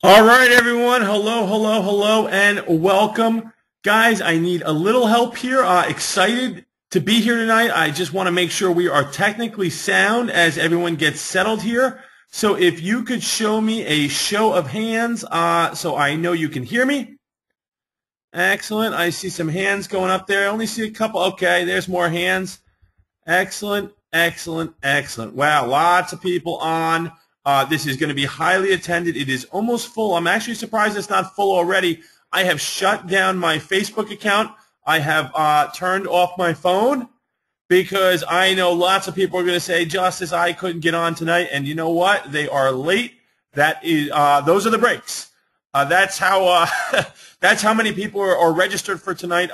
All right, everyone. Hello, hello, hello, and welcome. Guys, I need a little help here. Excited to be here tonight. I just want to make sure we are technically sound as everyone gets settled here. So if you could show me a show of hands so I know you can hear me. Excellent. I see some hands going up there. I only see a couple. Okay, there's more hands. Excellent, excellent, excellent. Wow, lots of people on. This is going to be highly attended. It is almost full. I'm actually surprised it's not full already. I have shut down my Facebook account. I have turned off my phone because I know lots of people are going to say, Justice, I couldn't get on tonight. And you know what? They are late. That is, those are the breaks. That's how that's how many people are registered for tonight.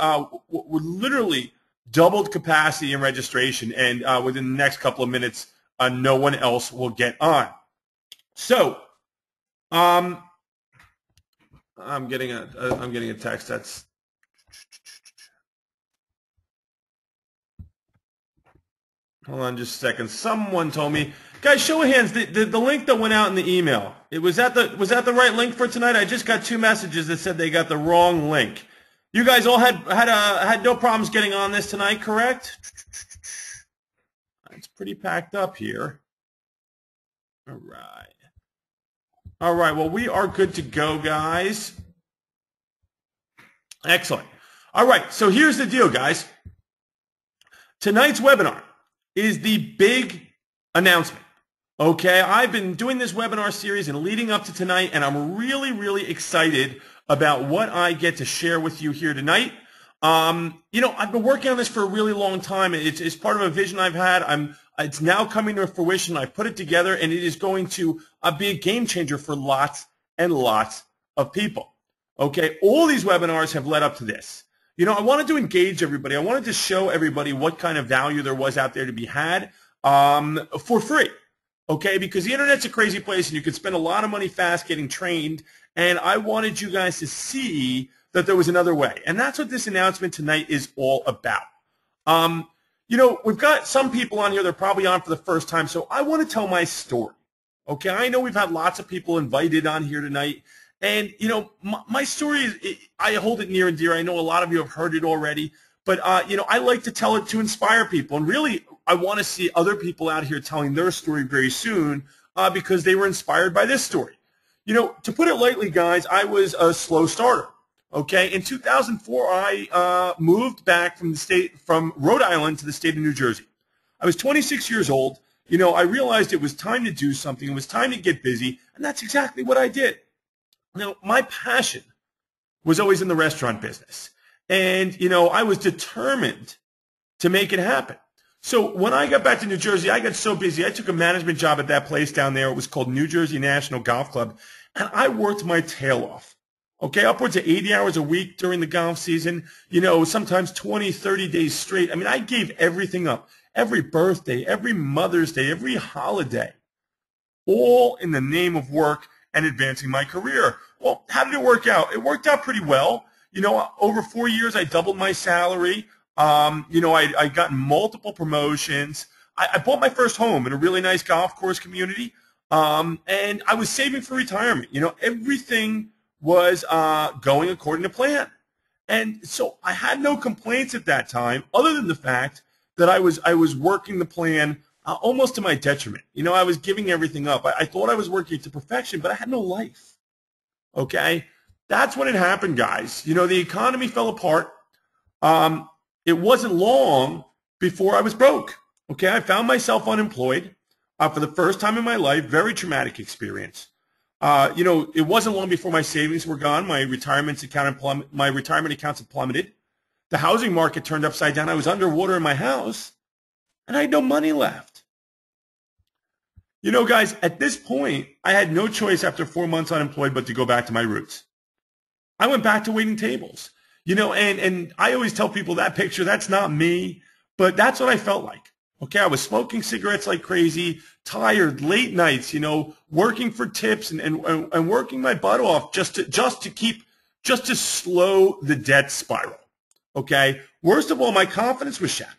We're literally doubled capacity in registration, and within the next couple of minutes, no one else will get on. So, I'm getting a text. That's hold on just a second. Someone told me, guys, show of hands. The link that went out in the email. Was that the right link for tonight? I just got 2 messages that said they got the wrong link. You guys all had no problems getting on this tonight, correct? It's pretty packed up here. All right. All right, well, we are good to go, guys. Excellent. All right, so here's the deal, guys. Tonight's webinar is the big announcement, okay? I've been doing this webinar series and leading up to tonight, and I'm really, really excited about what I get to share with you here tonight. You know, I've been working on this for a really long time. It's part of a vision I've had. It's now coming to fruition. I put it together, and it is going to be a game changer for lots and lots of people. Okay, all these webinars have led up to this. You know, I wanted to engage everybody. I wanted to show everybody what kind of value there was out there to be had for free. Okay, because the internet's a crazy place, and you can spend a lot of money fast getting trained. And I wanted you guys to see that there was another way. And that's what this announcement tonight is all about. You know, we've got some people on here that are probably on for the first time, so I want to tell my story. Okay, I know we've had lots of people invited on here tonight. And, you know, my story, I hold it near and dear. I know a lot of you have heard it already. But, you know, I like to tell it to inspire people. And really, I want to see other people out here telling their story very soon because they were inspired by this story. You know, to put it lightly, guys, I was a slow starter. Okay, in 2004, I moved back from Rhode Island to the state of New Jersey. I was 26 years old. You know, I realized it was time to do something. It was time to get busy, and that's exactly what I did. Now, my passion was always in the restaurant business, and, you know, I was determined to make it happen. So when I got back to New Jersey, I got so busy, I took a management job at that place down there. It was called New Jersey National Golf Club, and I worked my tail off. Okay, upwards of 80 hours a week during the golf season, you know, sometimes 20, 30 days straight. I mean, I gave everything up. Every birthday, every Mother's Day, every holiday, all in the name of work and advancing my career. Well, how did it work out? It worked out pretty well. You know, over 4 years, I doubled my salary. You know, I got multiple promotions. I bought my first home in a really nice golf course community. And I was saving for retirement. You know, everything was going according to plan. And so I had no complaints at that time other than the fact that I was working the plan almost to my detriment. You know, I was giving everything up. I thought I was working to perfection, but I had no life. Okay? That's when it happened, guys. You know, the economy fell apart. It wasn't long before I was broke. Okay? I found myself unemployed for the first time in my life. Very traumatic experience. You know, it wasn't long before my savings were gone. My retirement accounts had plummeted. The housing market turned upside down. I was underwater in my house, and I had no money left. You know, guys, at this point, I had no choice after 4 months unemployed but to go back to my roots. I went back to waiting tables. You know, and I always tell people that picture, that's not me, but that's what I felt like. Okay, I was smoking cigarettes like crazy, tired, late nights, you know, working for tips and working my butt off just to slow the debt spiral. Okay, worst of all, my confidence was shattered.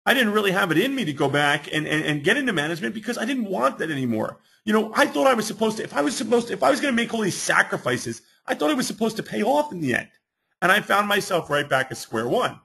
I didn't really have it in me to go back and get into management because I didn't want that anymore. You know, I thought I was supposed to, if I was going to make all these sacrifices, I thought it was supposed to pay off in the end. And I found myself right back at square one.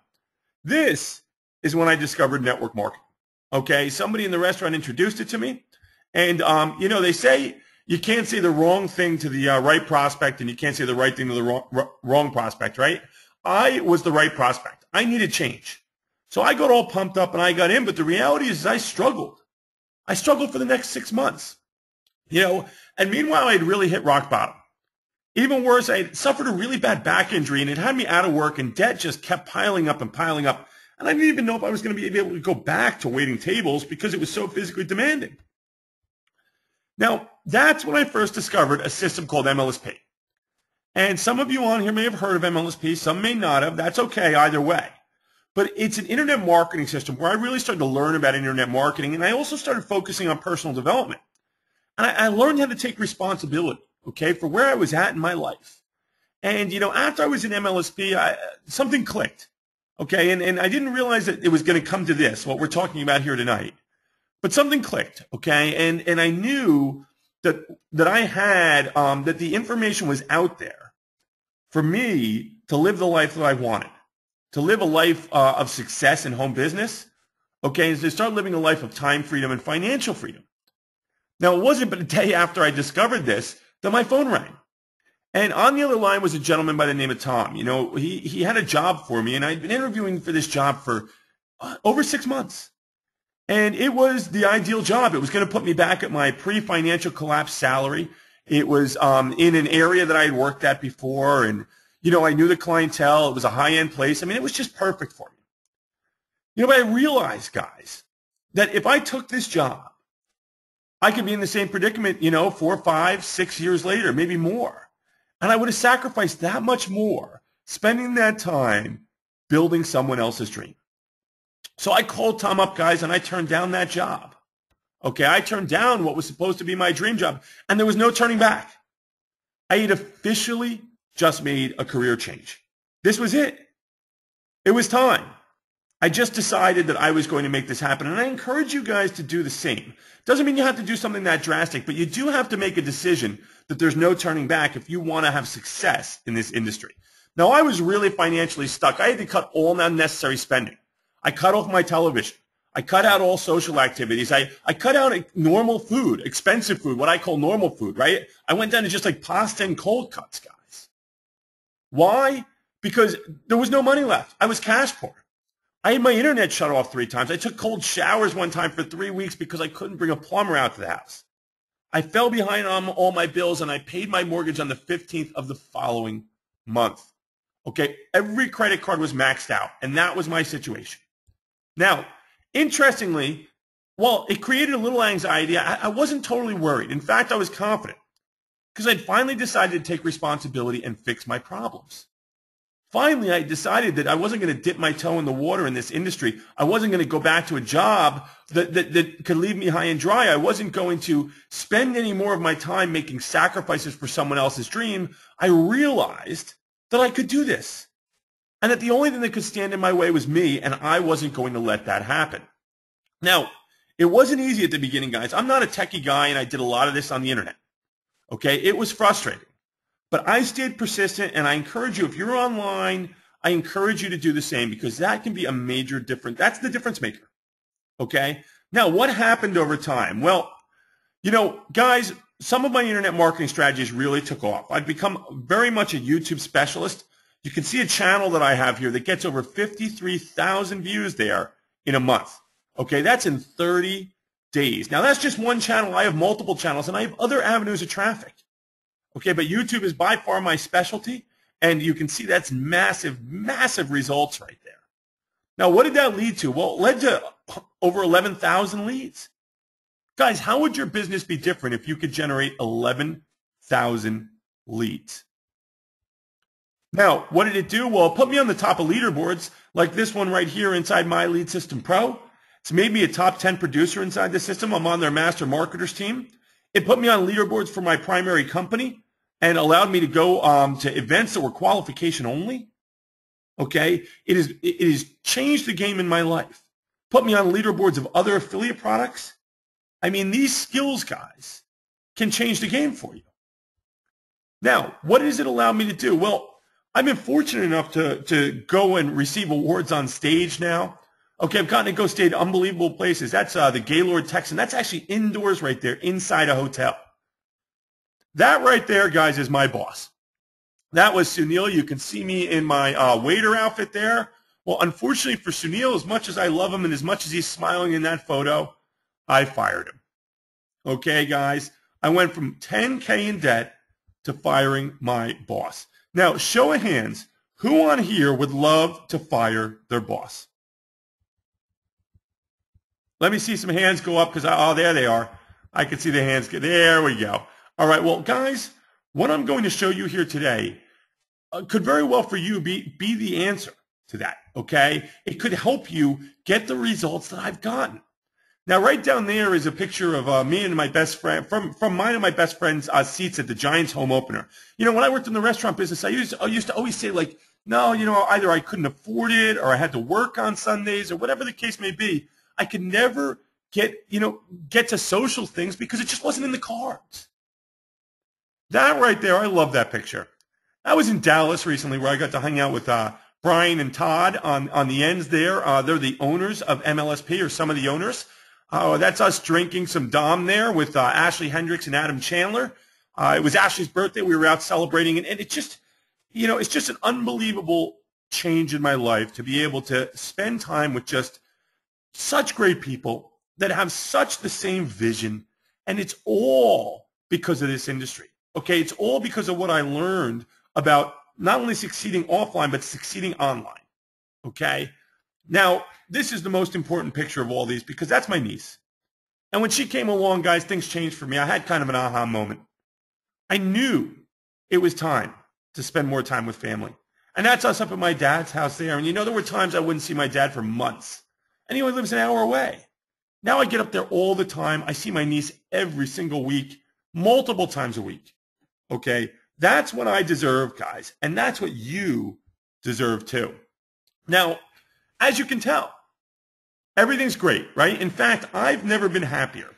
This is when I discovered network marketing. Okay, somebody in the restaurant introduced it to me. And, you know, they say you can't say the wrong thing to the right prospect and you can't say the right thing to the wrong prospect, right? I was the right prospect. I needed change. So I got all pumped up and I got in, but the reality is I struggled. I struggled for the next 6 months, you know, and meanwhile, I'd really hit rock bottom. Even worse, I suffered a really bad back injury and it had me out of work and debt just kept piling up and piling up. And I didn't even know if I was going to be able to go back to waiting tables because it was so physically demanding. Now, that's when I first discovered a system called MLSP. And some of you on here may have heard of MLSP, some may not have. That's okay either way. But it's an internet marketing system where I really started to learn about internet marketing, and I also started focusing on personal development. And I learned how to take responsibility, okay, for where I was at in my life. And, you know, after I was in MLSP, something clicked, okay, and I didn't realize that it was going to come to this, what we're talking about here tonight. But something clicked, okay, and I knew that I had, that the information was out there for me to live the life that I wanted, to live a life of success in home business, okay, and to start living a life of time freedom and financial freedom. Now, it wasn't but a day after I discovered this that my phone rang. And on the other line was a gentleman by the name of Tom. You know, he had a job for me, and I'd been interviewing for this job for over 6 months. And it was the ideal job. It was going to put me back at my pre-financial collapse salary. It was in an area that I had worked at before, and, you know, I knew the clientele. It was a high-end place. I mean, it was just perfect for me. You know, but I realized, guys, that if I took this job, I could be in the same predicament, you know, 4, 5, 6 years later, maybe more. And I would have sacrificed that much more spending that time building someone else's dream. So I called Tom up, guys, and I turned down that job. Okay, I turned down what was supposed to be my dream job, and there was no turning back. I had officially just made a career change. This was it. It was time. I just decided that I was going to make this happen, and I encourage you guys to do the same. Doesn't mean you have to do something that drastic, but you do have to make a decision that there's no turning back if you want to have success in this industry. Now, I was really financially stuck. I had to cut all unnecessary spending. I cut off my television. I cut out all social activities. I cut out normal food, expensive food, what I call normal food, right? I went down to just like pasta and cold cuts, guys. Why? Because there was no money left. I was cash poor. I had my internet shut off 3 times. I took cold showers one time for 3 weeks because I couldn't bring a plumber out to the house. I fell behind on all my bills, and I paid my mortgage on the 15th of the following month. Okay, every credit card was maxed out, and that was my situation. Now, interestingly, while it created a little anxiety, I wasn't totally worried. In fact, I was confident because I'd finally decided to take responsibility and fix my problems. Finally, I decided that I wasn't going to dip my toe in the water in this industry. I wasn't going to go back to a job that could leave me high and dry. I wasn't going to spend any more of my time making sacrifices for someone else's dream. I realized that I could do this, and that the only thing that could stand in my way was me, and I wasn't going to let that happen. Now, it wasn't easy at the beginning, guys. I'm not a techie guy, and I did a lot of this on the internet. Okay, it was frustrating. But I stayed persistent, and I encourage you, if you're online, I encourage you to do the same because that can be a major difference. That's the difference maker, okay? Now, what happened over time? Well, you know, guys, some of my internet marketing strategies really took off. I've become very much a YouTube specialist. You can see a channel that I have here that gets over 53,000 views there in a month, okay? That's in 30 days. Now, that's just one channel. I have multiple channels, and I have other avenues of traffic. Okay, but YouTube is by far my specialty, and you can see that's massive, massive results right there. Now, what did that lead to? Well, it led to over 11,000 leads. Guys, how would your business be different if you could generate 11,000 leads? Now, what did it do? Well, it put me on the top of leaderboards like this one right here inside My Lead System Pro. It's made me a top 10 producer inside the system. I'm on their master marketers team. It put me on leaderboards for my primary company and allowed me to go to events that were qualification only. Okay, it has changed the game in my life. put me on leaderboards of other affiliate products. I mean, these skills, guys, can change the game for you. Now, what does it allow me to do? Well, I've been fortunate enough to go and receive awards on stage now. Okay, I've gotten to go stay at unbelievable places. That's the Gaylord Texan. That's actually indoors right there, inside a hotel. That right there, guys, is my boss. That was Sunil. You can see me in my waiter outfit there. Well, unfortunately for Sunil, as much as I love him and as much as he's smiling in that photo, I fired him. Okay, guys, I went from $10K in debt to firing my boss. Now, show of hands, who on here would love to fire their boss? Let me see some hands go up because, oh, there they are. I can see the hands. There we go. All right, well, guys, what I'm going to show you here today could very well for you be the answer to that, okay? It could help you get the results that I've gotten. Now, right down there is a picture of me and my best friend, from mine and my best friend's seats at the Giants home opener. You know, when I worked in the restaurant business, I used to always say, like, no, you know, either I couldn't afford it or I had to work on Sundays or whatever the case may be. I could never get to social things because it just wasn't in the cards. That right there, I love that picture. I was in Dallas recently where I got to hang out with Brian and Todd on the ends there. They're the owners of MLSP, or some of the owners. That's us drinking some Dom there with Ashley Hendricks and Adam Chandler. It was Ashley's birthday. We were out celebrating, and it just, you know, it's just an unbelievable change in my life to be able to spend time with just such great people that have such the same vision, and it's all because of this industry. Okay, it's all because of what I learned about not only succeeding offline, but succeeding online. Okay, now this is the most important picture of all these because that's my niece. And when she came along, guys, things changed for me. I had kind of an aha moment. I knew it was time to spend more time with family. And that's us up at my dad's house there. And you know, there were times I wouldn't see my dad for months. And he only lives an hour away. Now I get up there all the time. I see my niece every single week, multiple times a week. Okay, that's what I deserve, guys. And that's what you deserve too. Now, as you can tell, everything's great, right? In fact, I've never been happier.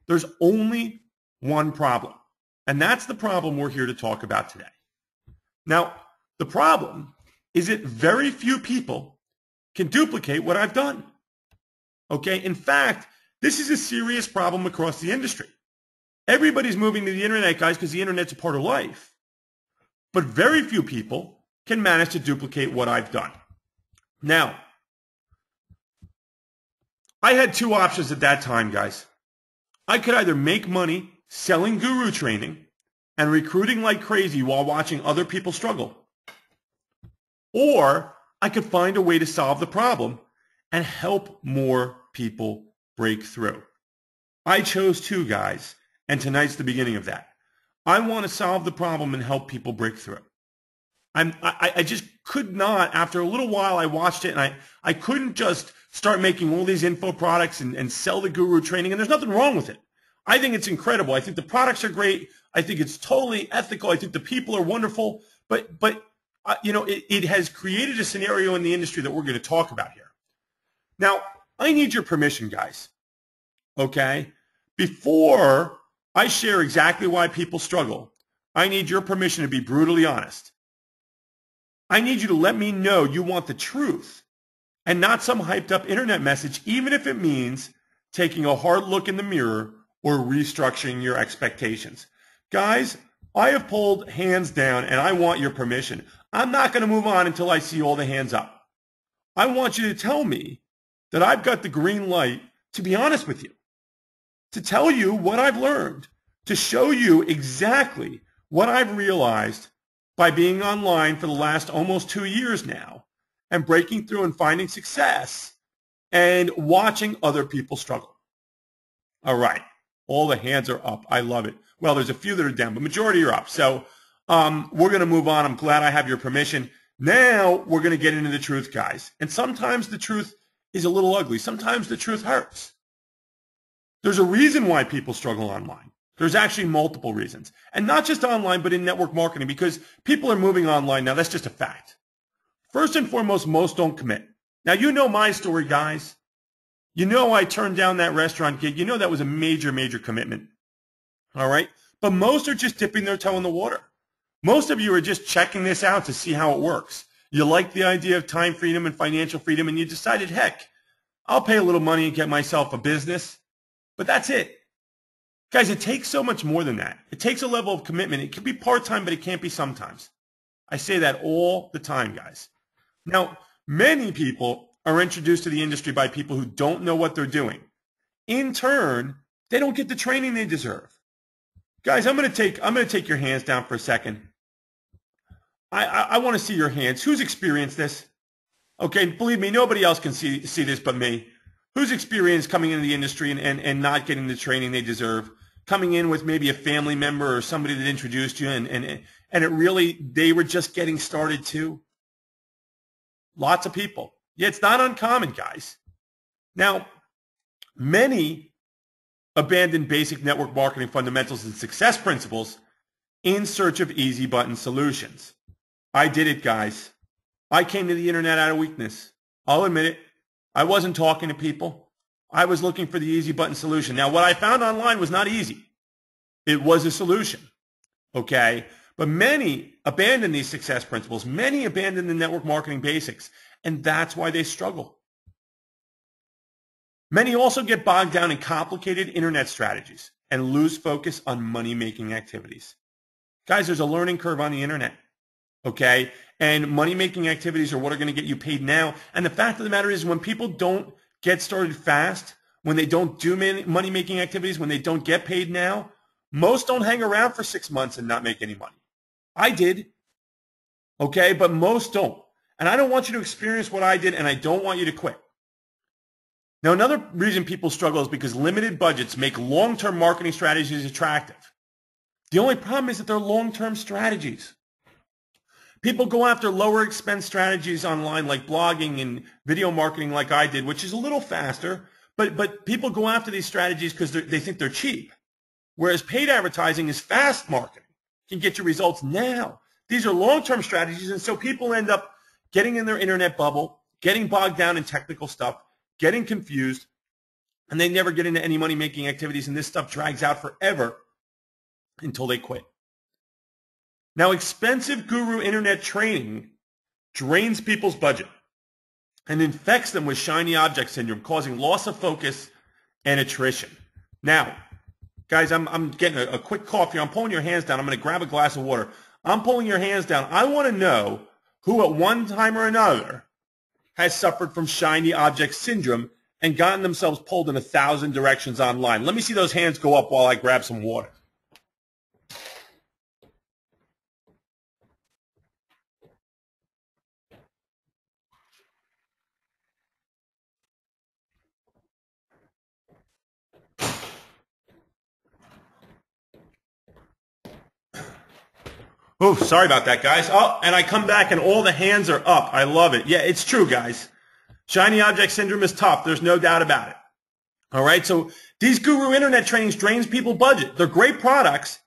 There's only one problem, and that's the problem we're here to talk about today. Now, the problem is that very few people can duplicate what I've done. Okay, in fact, this is a serious problem across the industry. Everybody's moving to the internet, guys, because the internet's a part of life. But very few people can manage to duplicate what I've done. Now, I had two options at that time, guys. I could either make money selling guru training and recruiting like crazy while watching other people struggle, or I could find a way to solve the problem and help more people break through. I chose two, guys, and tonight's the beginning of that. I want to solve the problem and help people break through. I just could not, after a little while I watched it, and I couldn't just start making all these info products and sell the guru training, and there's nothing wrong with it. I think it's incredible. I think the products are great. I think it's totally ethical. I think the people are wonderful, but you know, it has created a scenario in the industry that we're going to talk about here. Now, I need your permission, guys, okay? Before I share exactly why people struggle, I need your permission to be brutally honest. I need you to let me know you want the truth and not some hyped up internet message, even if it means taking a hard look in the mirror or restructuring your expectations. Guys, I have pulled hands down and I want your permission. I'm not going to move on until I see all the hands up. I want you to tell me that I've got the green light to be honest with you, to tell you what I've learned, to show you exactly what I've realized by being online for the last almost 2 years now and breaking through and finding success and watching other people struggle. All right. All the hands are up. I love it. Well, there's a few that are down, but majority are up. So we're going to move on. I'm glad I have your permission. Now we're going to get into the truth, guys. And sometimes the truth is a little ugly. Sometimes the truth hurts. There's a reason why people struggle online. There's actually multiple reasons. And not just online, but in network marketing, because people are moving online now. That's just a fact. First and foremost, most don't commit. Now, you know my story, guys. You know I turned down that restaurant gig. You know that was a major, major commitment. All right? But most are just dipping their toe in the water. Most of you are just checking this out to see how it works. You like the idea of time freedom and financial freedom, and you decided, heck, I'll pay a little money and get myself a business. But that's it. Guys, it takes so much more than that. It takes a level of commitment. It can be part-time, but it can't be sometimes. I say that all the time, guys. Now, many people are introduced to the industry by people who don't know what they're doing. In turn, they don't get the training they deserve. Guys, I'm going to take your hands down for a second. I want to see your hands. Who's experienced this? Okay, believe me, nobody else can see this but me. Who's experienced coming into the industry and not getting the training they deserve? Coming in with maybe a family member or somebody that introduced you and it really, they were just getting started too? Lots of people. Yeah, it's not uncommon, guys. Now, many abandon basic network marketing fundamentals and success principles in search of easy button solutions. I did it, guys. I came to the internet out of weakness. I'll admit it. I wasn't talking to people. I was looking for the easy button solution. Now, what I found online was not easy. It was a solution. Okay? But many abandon these success principles. Many abandon the network marketing basics. And that's why they struggle. Many also get bogged down in complicated internet strategies and lose focus on money-making activities. Guys, there's a learning curve on the internet. Okay? And money-making activities are what are going to get you paid now. And the fact of the matter is when people don't get started fast, when they don't do money-making activities, when they don't get paid now, most don't hang around for 6 months and not make any money. I did. Okay? But most don't. And I don't want you to experience what I did, and I don't want you to quit. Now, another reason people struggle is because limited budgets make long-term marketing strategies attractive. The only problem is that they're long-term strategies. People go after lower expense strategies online like blogging and video marketing like I did, which is a little faster, but people go after these strategies because they think they're cheap. Whereas paid advertising is fast marketing, can get you results now. These are long-term strategies, and so people end up getting in their internet bubble, getting bogged down in technical stuff, getting confused, and they never get into any money-making activities, and this stuff drags out forever until they quit. Now, expensive guru internet training drains people's budget and infects them with shiny object syndrome, causing loss of focus and attrition. Now, guys, I'm getting a quick cough here. I'm pulling your hands down. I'm going to grab a glass of water. I'm pulling your hands down. I want to know who at one time or another has suffered from shiny object syndrome and gotten themselves pulled in 1,000 directions online. Let me see those hands go up while I grab some water. Oh, sorry about that, guys. Oh, and I come back and all the hands are up. I love it. Yeah, it's true, guys. Shiny object syndrome is tough. There's no doubt about it. All right, so these guru internet trainings drains people's budget. They're great products,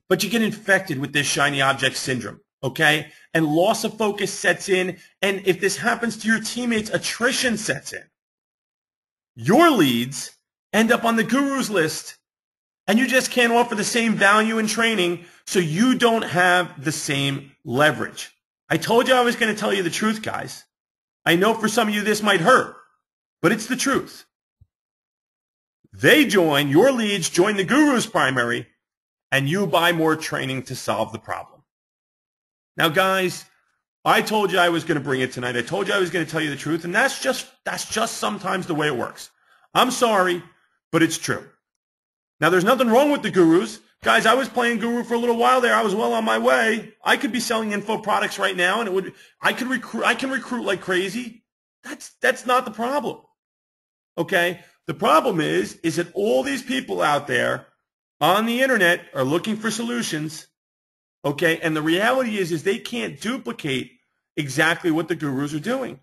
but you get infected with this shiny object syndrome, okay? And loss of focus sets in, and if this happens to your teammates, attrition sets in. Your leads end up on the guru's list, and you just can't offer the same value and training, so you don't have the same leverage. I told you I was going to tell you the truth, guys. I know for some of you this might hurt, but it's the truth. They join, your leads join the guru's primary, and you buy more training to solve the problem. Now, guys, I told you I was going to bring it tonight. I told you I was going to tell you the truth, and that's just sometimes the way it works. I'm sorry, but it's true. Now, there's nothing wrong with the gurus. Guys, I was playing guru for a little while there. I was well on my way. I could be selling info products right now, and I can recruit like crazy. That's not the problem. Okay? The problem is that all these people out there on the internet are looking for solutions. Okay? And the reality is they can't duplicate exactly what the gurus are doing.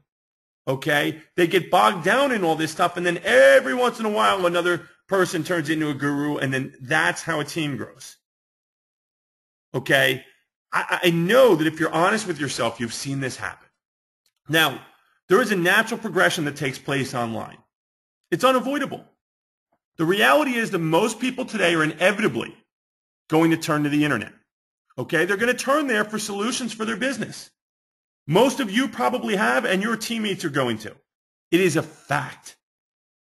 Okay? They get bogged down in all this stuff, and then every once in a while another person turns into a guru, and then that's how a team grows. Okay? I know that if you're honest with yourself, you've seen this happen. Now, There is a natural progression that takes place online. It's unavoidable. The reality is that most people today are inevitably going to turn to the internet. Okay? They're going to turn there for solutions for their business. Most of you probably have, and your teammates are going to. It is a fact.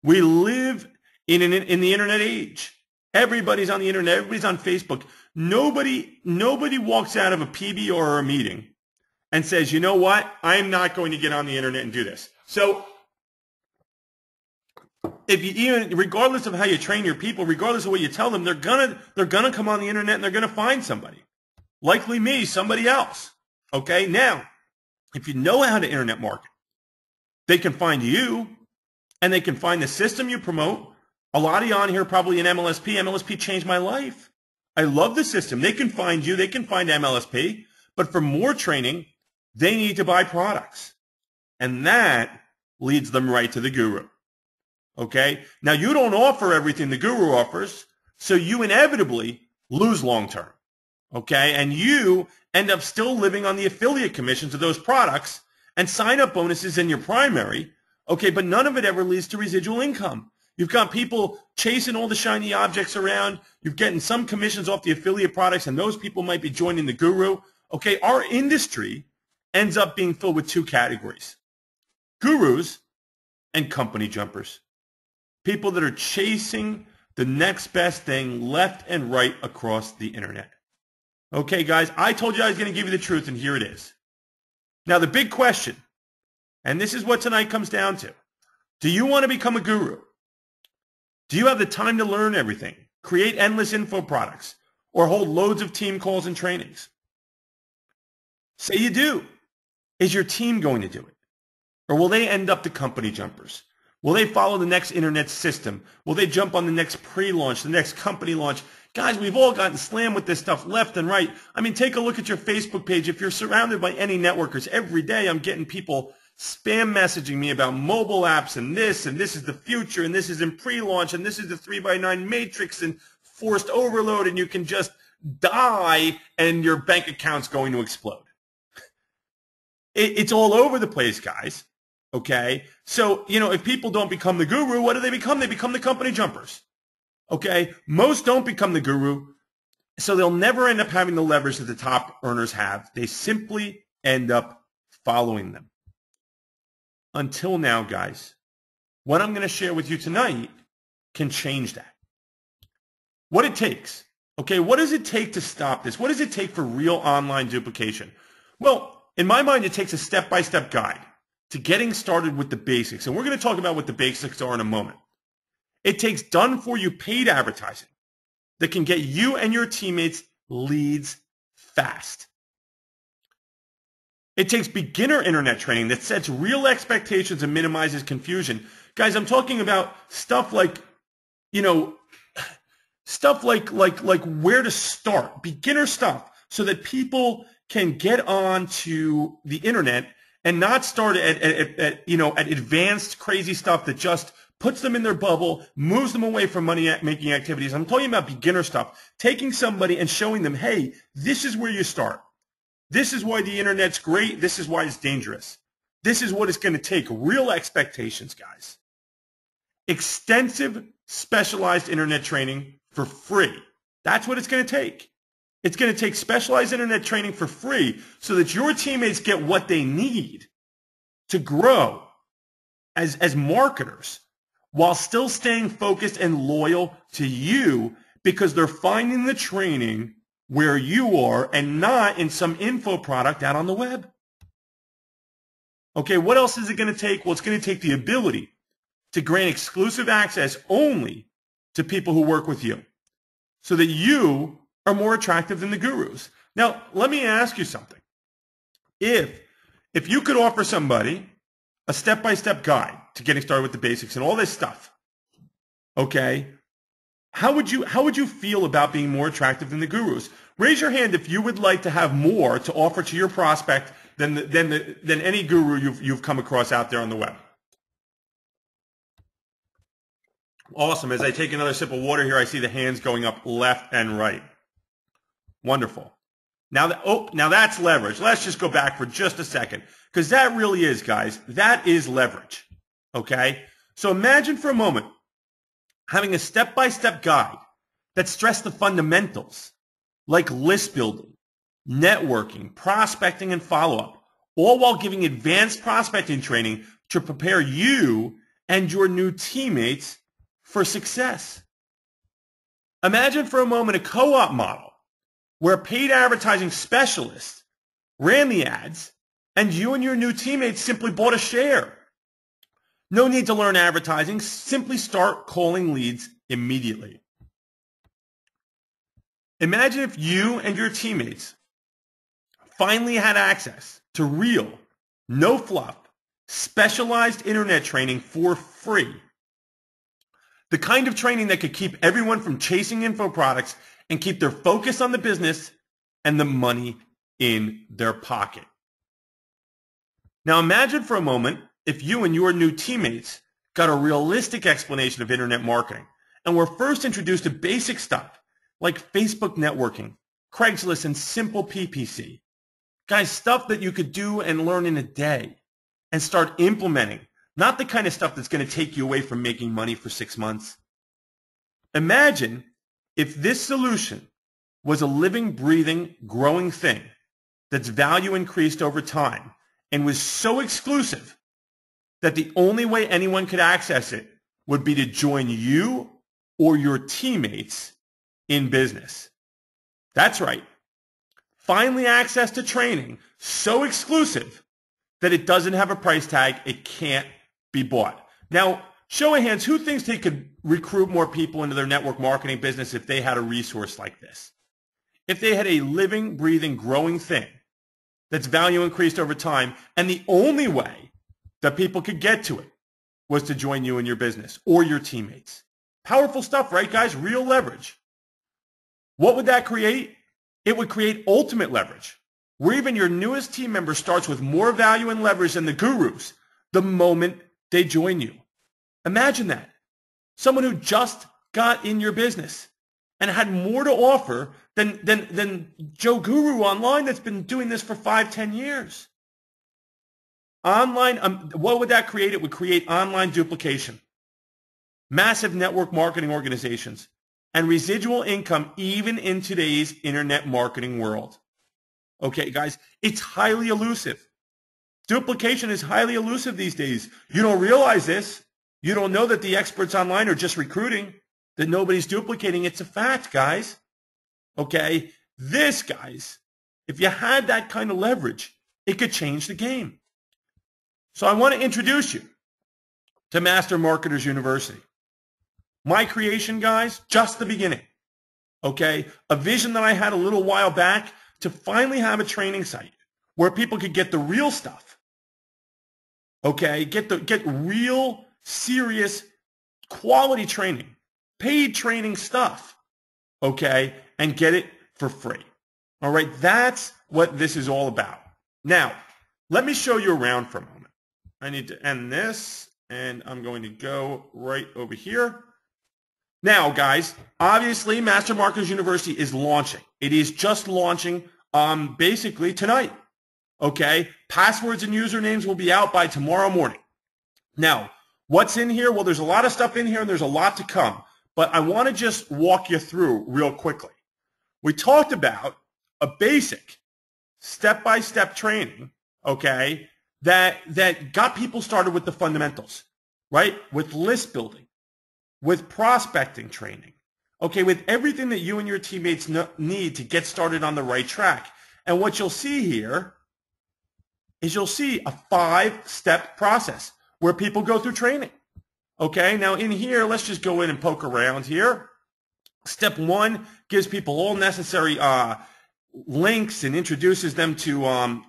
We live in the internet age. Everybody's on the internet. Everybody's on Facebook. Nobody walks out of a PBR or a meeting and says, you know what? I'm not going to get on the internet and do this. So if you even, regardless of how you train your people, regardless of what you tell them, they're gonna come on the internet and they're gonna find somebody. Likely me, somebody else. Okay? Now, if you know how to internet market, they can find you and they can find the system you promote. A lot of you on here are probably in MLSP. MLSP changed my life. I love the system. They can find you. They can find MLSP. But for more training, they need to buy products. And that leads them right to the guru. Okay? Now, you don't offer everything the guru offers, so you inevitably lose long term. Okay? And you end up still living on the affiliate commissions of those products and sign-up bonuses in your primary. Okay? But none of it ever leads to residual income. You've got people chasing all the shiny objects around. You're getting some commissions off the affiliate products, and those people might be joining the guru. Okay? Our industry ends up being filled with two categories: gurus and company jumpers. People that are chasing the next best thing left and right across the internet. Okay, guys, I told you I was going to give you the truth, and here it is. Now, the big question, and this is what tonight comes down to: do you want to become a guru? Do you have the time to learn everything, create endless info products, or hold loads of team calls and trainings? Say you do. Is your team going to do it? Or will they end up the company jumpers? Will they follow the next internet system? Will they jump on the next pre-launch, the next company launch? Guys, we've all gotten slammed with this stuff left and right. I mean, take a look at your Facebook page. If you're surrounded by any networkers, every day I'm getting people spam messaging me about mobile apps and this is the future, and this is in pre-launch, and this is the 3x9 matrix and forced overload, and you can just die and your bank account's going to explode. It's all over the place, guys. Okay? So, if people don't become the guru, what do they become? They become the company jumpers. Okay? Most don't become the guru, so they'll never end up having the leverage that the top earners have. They simply end up following them. Until now, guys, what I'm going to share with you tonight can change that. What it takes. Okay, what does it take to stop this? What does it take for real online duplication? Well, in my mind, it takes a step-by-step guide to getting started with the basics. And we're going to talk about what the basics are in a moment. It takes done-for-you paid advertising that can get you and your teammates leads fast. It takes beginner internet training that sets real expectations and minimizes confusion. Guys, I'm talking about stuff like, stuff like where to start, beginner stuff, so that people can get on to the internet and not start at advanced crazy stuff that just puts them in their bubble, moves them away from money-making activities. I'm talking about beginner stuff, taking somebody and showing them, hey, this is where you start. This is why the internet's great. This is why it's dangerous. This is what it's going to take. Real expectations, guys. Extensive, specialized internet training for free. That's what it's going to take. It's going to take specialized internet training for free so that your teammates get what they need to grow as marketers while still staying focused and loyal to you, because they're finding the training where you are and not in some info product out on the web. Okay, what else is it going to take? Well, it's going to take the ability to grant exclusive access only to people who work with you so that you are more attractive than the gurus. Now, let me ask you something. If you could offer somebody a step-by-step guide to getting started with the basics and all this stuff, okay, how would you feel about being more attractive than the gurus? Raise your hand if you would like to have more to offer to your prospect than any guru you've come across out there on the web. Awesome. As I take another sip of water here, I see the hands going up left and right. Wonderful. Now that's leverage. Let's just go back for just a second, because that really is, guys, that is leverage. Okay? So imagine for a moment having a step-by-step guide that stressed the fundamentals like list building, networking, prospecting, and follow-up, all while giving advanced prospecting training to prepare you and your new teammates for success. Imagine for a moment a co-op model where a paid advertising specialist ran the ads and you and your new teammates simply bought a share. No need to learn advertising. Simply start calling leads immediately. Imagine if you and your teammates finally had access to real, no fluff, specialized internet training for free. The kind of training that could keep everyone from chasing info products and keep their focus on the business and the money in their pocket. Now imagine for a moment if you and your new teammates got a realistic explanation of internet marketing and were first introduced to basic stuff like Facebook networking, Craigslist, and simple PPC. Guys, stuff that you could do and learn in a day and start implementing, not the kind of stuff that's going to take you away from making money for 6 months. Imagine if this solution was a living, breathing, growing thing that's value increased over time and was so exclusive that the only way anyone could access it would be to join you or your teammates in business. That's right. Finally access to training so exclusive that it doesn't have a price tag, it can't be bought. Now, show of hands, who thinks they could recruit more people into their network marketing business if they had a resource like this? If they had a living, breathing, growing thing that's value increased over time, and the only way that people could get to it was to join you in your business or your teammates. Powerful stuff, right, guys? Real leverage. What would that create? It would create ultimate leverage, where even your newest team member starts with more value and leverage than the gurus the moment they join you. Imagine that. Someone who just got in your business and had more to offer than Joe Guru online that's been doing this for 5-10 years. Online, what would that create? It would create online duplication, massive network marketing organizations, and residual income even in today's internet marketing world. Okay, guys, it's highly elusive. Duplication is highly elusive these days. You don't realize this. You don't know that the experts online are just recruiting, that nobody's duplicating. It's a fact, guys. Okay? This, guys, if you had that kind of leverage, it could change the game. So I want to introduce you to Master Marketers University. My creation, guys, just the beginning. Okay? A vision that I had a little while back to finally have a training site where people could get the real stuff. Okay? Get real, serious, quality training, paid training stuff. Okay? And get it for free. All right? That's what this is all about. Now, let me show you around for a moment. I need to end this, and I'm going to go right over here. Now, guys, obviously, Master Marketers University is launching. It is just launching basically tonight. Okay? Passwords and usernames will be out by tomorrow morning. Now, what's in here? Well, there's a lot of stuff in here, and there's a lot to come. But I want to just walk you through real quickly. We talked about a basic step-by-step training, okay, that got people started with the fundamentals, right? With list building, with prospecting training, okay, with everything that you and your teammates need to get started on the right track. And what you'll see here is you'll see a 5-step process where people go through training. Okay, now in here, let's just go in and poke around here. Step 1 gives people all necessary links and introduces them to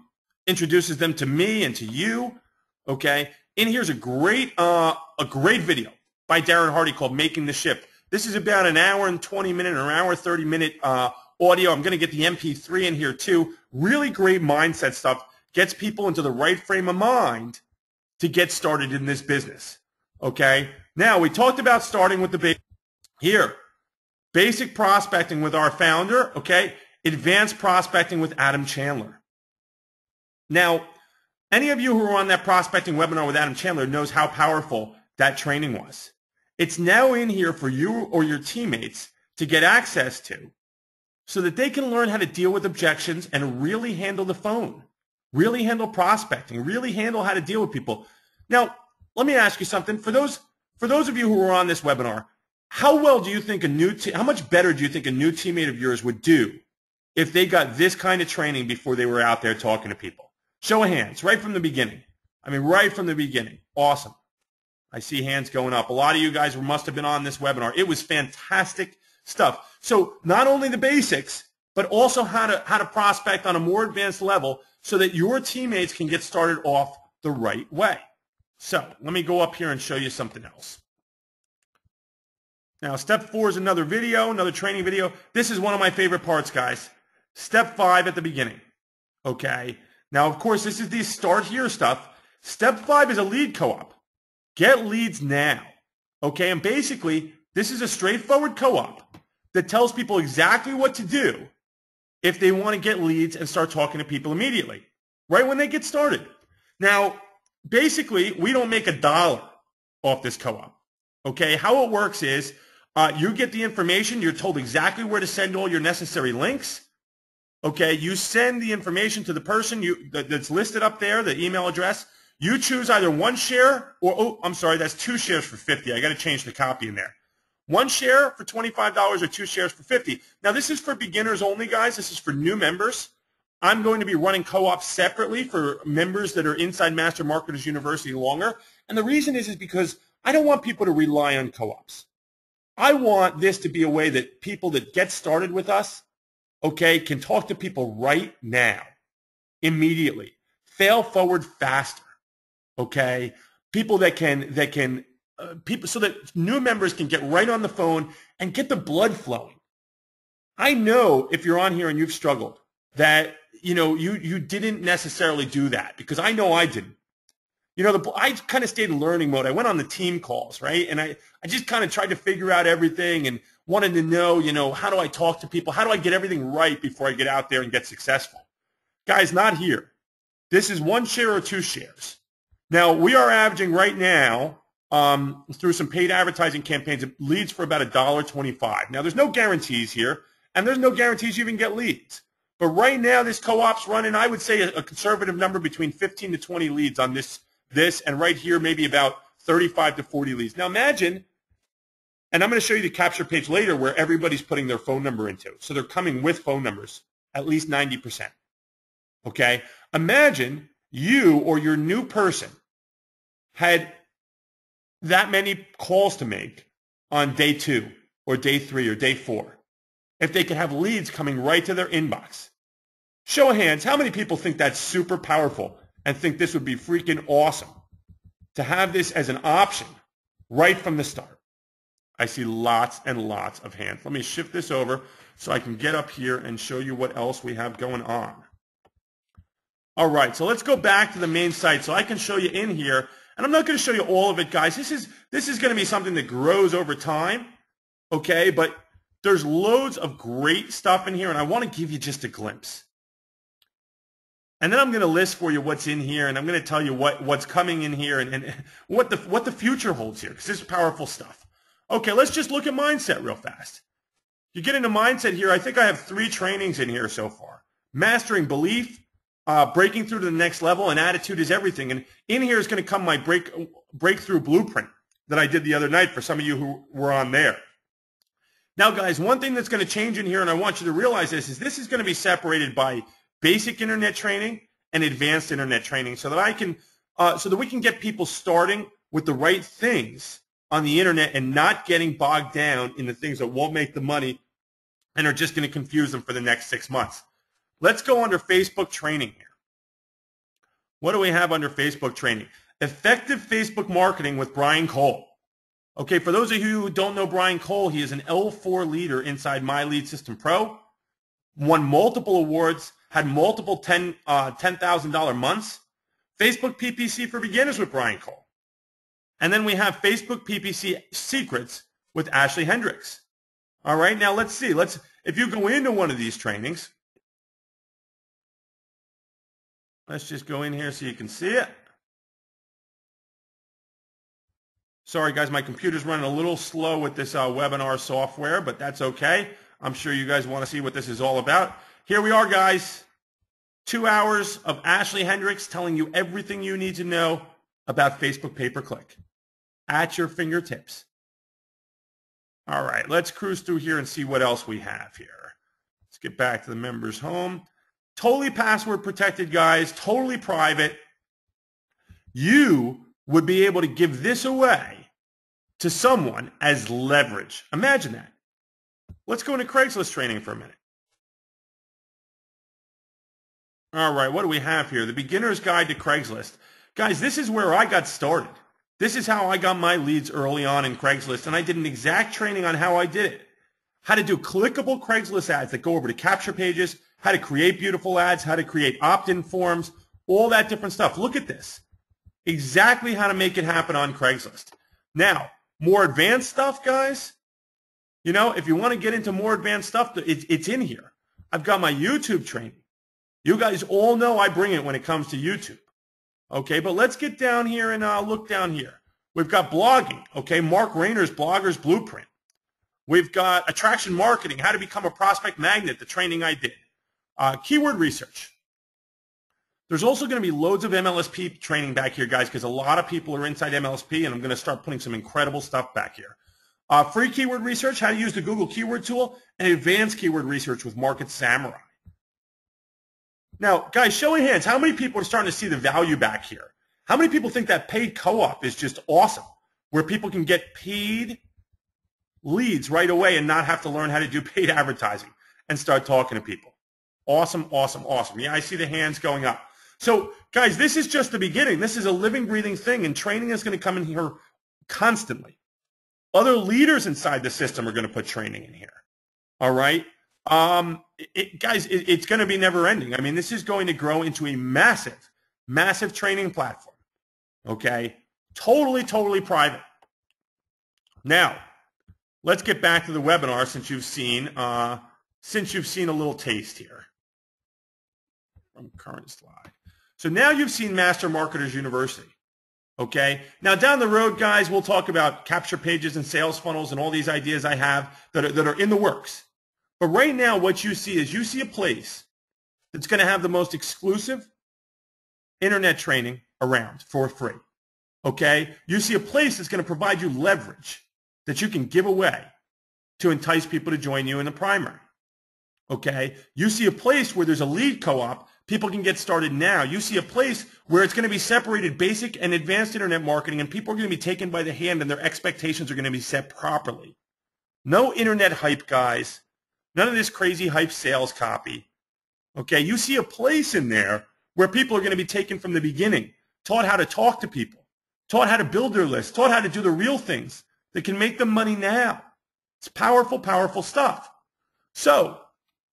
me and to you. Okay, in here's a great video by Darren Hardy called "Making the Shift." This is about an hour and 20 minute or an hour 30 minute audio. I'm going to get the MP3 in here too. Really great mindset stuff. Gets people into the right frame of mind to get started in this business. Okay, now we talked about starting with the basic. Here, basic prospecting with our founder, okay? Advanced Prospecting with Adam Chandler. Now, any of you who were on that prospecting webinar with Adam Chandler knows how powerful that training was. It's now in here for you or your teammates to get access to so that they can learn how to deal with objections and really handle the phone, really handle prospecting, really handle how to deal with people. Now, let me ask you something. For those of you who were on this webinar, how well do you think how much better do you think a new teammate of yours would do if they got this kind of training before they were out there talking to people? Show of hands, right from the beginning. I mean, right from the beginning. Awesome. I see hands going up. A lot of you guys must have been on this webinar. It was fantastic stuff. So not only the basics, but also how to prospect on a more advanced level so that your teammates can get started off the right way. So let me go up here and show you something else. Now, step 4 is another video, another training video. This is one of my favorite parts, guys. Step 5 at the beginning. Okay. Now, of course, this is the start here stuff. Step 5 is a lead co-op. Get leads now. Okay. And basically, this is a straightforward co-op that tells people exactly what to do if they want to get leads and start talking to people immediately, right when they get started. Now, basically, we don't make $1 off this co-op. Okay. How it works is you get the information. You're told exactly where to send all your necessary links. Okay, you send the information to the person that's listed up there, the email address. You choose either 1 share or, oh, I'm sorry, that's 2 shares for $50. I got to change the copy in there. 1 share for $25 or 2 shares for $50. Now, this is for beginners only, guys. This is for new members. I'm going to be running co-ops separately for members that are inside Master Marketers University longer. And the reason is because I don't want people to rely on co-ops. I want this to be a way that people that get started with us, okay, can talk to people right now, immediately, fail forward faster, okay? People that can, people so that new members can get right on the phone and get the blood flowing. I know if you're on here and you've struggled that, you didn't necessarily do that because I know I didn't. I kind of stayed in learning mode. I went on the team calls, right? And I just kind of tried to figure out everything and wanted to know, how do I talk to people? How do I get everything right before I get out there and get successful? Guys, not here. This is 1 share or 2 shares. Now, we are averaging right now through some paid advertising campaigns, leads for about $1.25. Now, there's no guarantees here, and there's no guarantees you even get leads. But right now, this co-op's running, I would say, a conservative number between 15 to 20 leads on this, and right here, maybe about 35 to 40 leads. Now, imagine, and I'm going to show you the capture page later where everybody's putting their phone number into. So they're coming with phone numbers, at least 90%. Okay? Imagine you or your new person had that many calls to make on day 2 or day 3 or day 4. If they could have leads coming right to their inbox. Show of hands, how many people think that's super powerful and think this would be freaking awesome to have this as an option right from the start? I see lots and lots of hands. Let me shift this over so I can get up here and show you what else we have going on. All right, so let's go back to the main site so I can show you in here. And I'm not going to show you all of it, guys. This is going to be something that grows over time, okay? But there's loads of great stuff in here, and I want to give you just a glimpse. And then I'm going to list for you what's in here, and I'm going to tell you what's coming in here and what the future holds here, because this is powerful stuff. Okay, let's just look at mindset real fast. You get into mindset here. I think I have 3 trainings in here so far. Mastering belief, breaking through to the next level, and attitude is everything. And in here is going to come my breakthrough blueprint that I did the other night for some of you who were on there. Now, guys, one thing that's going to change in here, and I want you to realize this is going to be separated by basic internet training and advanced internet training so that we can get people starting with the right things on the internet and not getting bogged down in the things that won't make the money and are just going to confuse them for the next 6 months. Let's go under Facebook training here. What do we have under Facebook training? Effective Facebook marketing with Brian Cole. Okay, for those of you who don't know Brian Cole, he is an L4 leader inside My Lead System Pro, won multiple awards, had multiple $10,000 months. Facebook PPC for Beginners with Brian Cole. And then we have Facebook PPC Secrets with Ashley Hendricks. All right, now let's see. If you go into one of these trainings, Let's just go in here so you can see it. Sorry, guys, my computer's running a little slow with this webinar software, but that's okay. I'm sure you guys want to see what this is all about. Here we are, guys. 2 hours of Ashley Hendricks telling you everything you need to know about Facebook pay-per-click at your fingertips. All right, let's cruise through here and see what else we have here. Let's get back to the members home. Totally password protected, guys, totally private. You would be able to give this away to someone as leverage. Imagine that. Let's go into Craigslist training for a minute. All right, what do we have here? The Beginner's Guide to Craigslist. Guys, this is where I got started. This is how I got my leads early on in Craigslist, and I did an exact training on how I did it. How to do clickable Craigslist ads that go over to capture pages, how to create beautiful ads, how to create opt-in forms, all that different stuff. Look at this. Exactly how to make it happen on Craigslist. Now, more advanced stuff, guys, you know, if you want to get into more advanced stuff, it's in here. I've got my YouTube training. You guys all know I bring it when it comes to YouTube. Okay, but let's get down here and look down here. We've got blogging, okay, Mark Rayner's Blogger's Blueprint. We've got attraction marketing, how to become a prospect magnet, the training I did. Keyword research. There's also going to be loads of MLSP training back here, guys, because a lot of people are inside MLSP, and I'm going to start putting some incredible stuff back here. Free keyword research, how to use the Google Keyword Tool, and advanced keyword research with Market Samurai. Now, guys, show of hands, how many people are starting to see the value back here? How many people think that paid co-op is just awesome, where people can get paid leads right away and not have to learn how to do paid advertising and start talking to people? Awesome, awesome, awesome. Yeah, I see the hands going up. So, guys, this is just the beginning. This is a living, breathing thing, and training is going to come in here constantly. Other leaders inside the system are going to put training in here. All right? Guys, it's going to be never ending. I mean, this is going to grow into a massive, massive training platform. Okay? Totally, totally private. Now, let's get back to the webinar since you've seen a little taste here from current slide. So now you've seen Master Marketers University. Okay? Now down the road, guys, we'll talk about capture pages and sales funnels and all these ideas I have that are in the works. But right now, what you see is you see a place that's going to have the most exclusive internet training around for free. Okay? You see a place that's going to provide you leverage that you can give away to entice people to join you in the primary. Okay? You see a place where there's a lead co-op. People can get started now. You see a place where it's going to be separated basic and advanced internet marketing, and people are going to be taken by the hand and their expectations are going to be set properly. No internet hype, guys. None of this crazy hype sales copy. Okay, you see a place in there where people are going to be taken from the beginning, taught how to talk to people, taught how to build their list, taught how to do the real things that can make them money now. It's powerful, powerful stuff. So,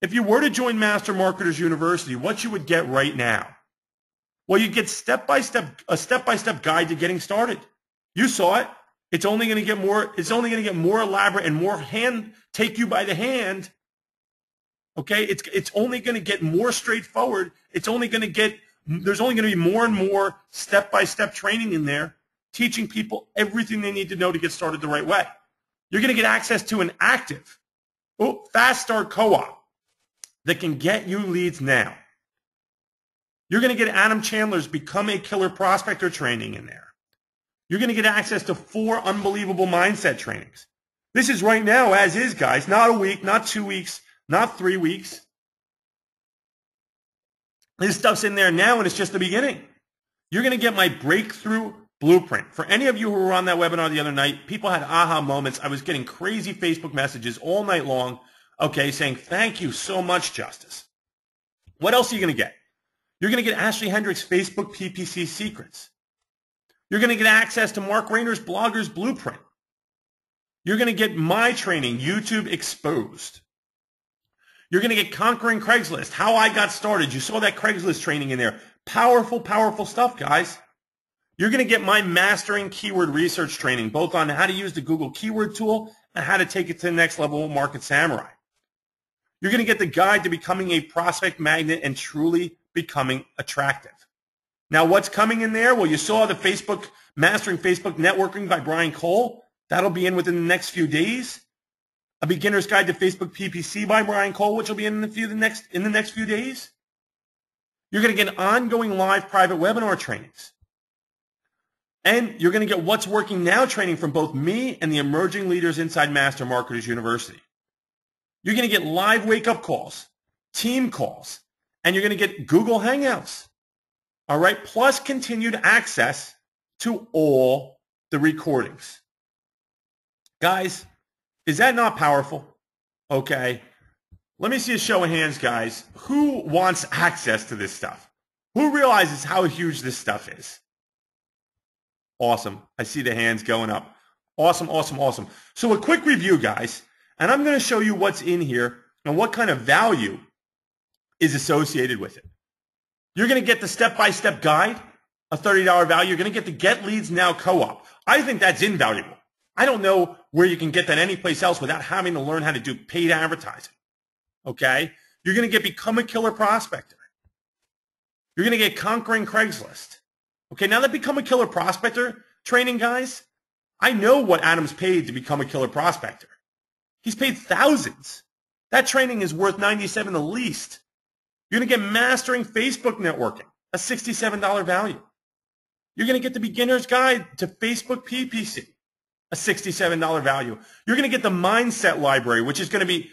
if you were to join Master Marketers University, what you would get right now? Well, you get a step-by-step guide to getting started. You saw it. It's only going to get more elaborate and take you by the hand. Okay? It's only going to get more straightforward. There's only going to be more and more step-by-step training in there, teaching people everything they need to know to get started the right way. You're going to get access to an active, fast start co-op that can get you leads now. You're going to get Adam Chandler's Become a Killer Prospector training in there. You're going to get access to 4 unbelievable mindset trainings. This is right now as is, guys. Not a week, not 2 weeks, not 3 weeks. This stuff's in there now, and it's just the beginning. You're going to get my breakthrough blueprint. For any of you who were on that webinar the other night, people had aha moments. I was getting crazy Facebook messages all night long, okay, saying, thank you so much, Justice. What else are you going to get? You're going to get Ashley Hendricks' Facebook PPC secrets. You're going to get access to Mark Rayner's Blogger's Blueprint. You're going to get my training, YouTube Exposed. You're going to get Conquering Craigslist, how I got started. You saw that Craigslist training in there. Powerful, powerful stuff, guys. You're going to get my Mastering Keyword Research training, both on how to use the Google Keyword Tool and how to take it to the next level with Market Samurai. You're going to get the guide to becoming a prospect magnet and truly becoming attractive. Now, what's coming in there? Well, you saw the Facebook Mastering Facebook Networking by Brian Cole. That'll be in within the next few days. A Beginner's Guide to Facebook PPC by Brian Cole, which will be in the next few days. You're going to get ongoing live private webinar trainings. And you're going to get What's Working Now training from both me and the emerging leaders inside Master Marketers University. You're going to get live wake-up calls, team calls, and you're going to get Google Hangouts. All right, plus continued access to all the recordings. Guys, is that not powerful? Okay. Let me see a show of hands, guys. Who wants access to this stuff? Who realizes how huge this stuff is? Awesome. I see the hands going up. Awesome, awesome, awesome. So a quick review, guys, and I'm going to show you what's in here and what kind of value is associated with it. You're going to get the step-by-step guide, a $30 value. You're going to get the Get Leads Now Co-op. I think that's invaluable. I don't know where you can get that anyplace else without having to learn how to do paid advertising. Okay? You're going to get Become a Killer Prospector. You're going to get Conquering Craigslist. Okay, now that Become a Killer Prospector training, guys, I know what Adam's paid to become a killer prospector. He's paid thousands. That training is worth $97 the least. You're going to get Mastering Facebook Networking, a $67 value. You're going to get the Beginner's Guide to Facebook PPC, a $67 value. You're going to get the Mindset Library, which is going to be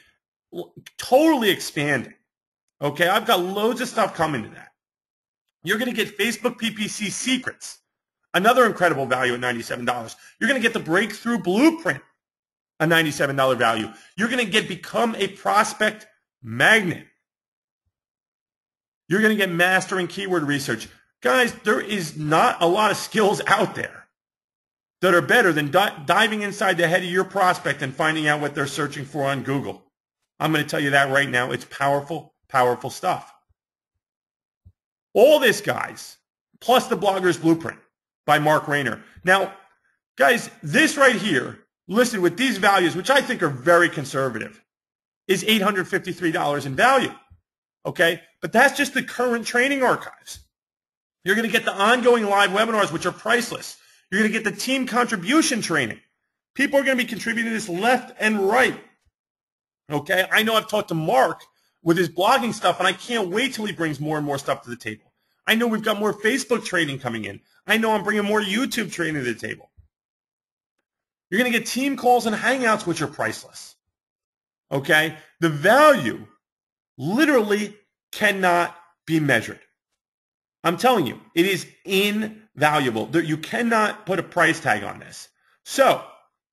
totally expanding. Okay, I've got loads of stuff coming to that. You're going to get Facebook PPC Secrets, another incredible value at $97. You're going to get the Breakthrough Blueprint, a $97 value. You're going to get Become a Prospect Magnet. You're going to get Mastering Keyword Research. Guys, there is not a lot of skills out there that are better than diving inside the head of your prospect and finding out what they're searching for on Google. I'm going to tell you that right now. It's powerful, powerful stuff. All this, guys, plus the Blogger's Blueprint by Mark Rayner. Now, guys, this right here, listed with these values, which I think are very conservative, is $853 in value. Okay? But that's just the current training archives. You're going to get the ongoing live webinars, which are priceless. You're going to get the team contribution training. People are going to be contributing this left and right. Okay? I know I've talked to Mark with his blogging stuff, and I can't wait till he brings more and more stuff to the table. I know we've got more Facebook training coming in. I know I'm bringing more YouTube training to the table. You're going to get team calls and hangouts, which are priceless. Okay? The value literally cannot be measured. I'm telling you, it is invaluable. You cannot put a price tag on this. So,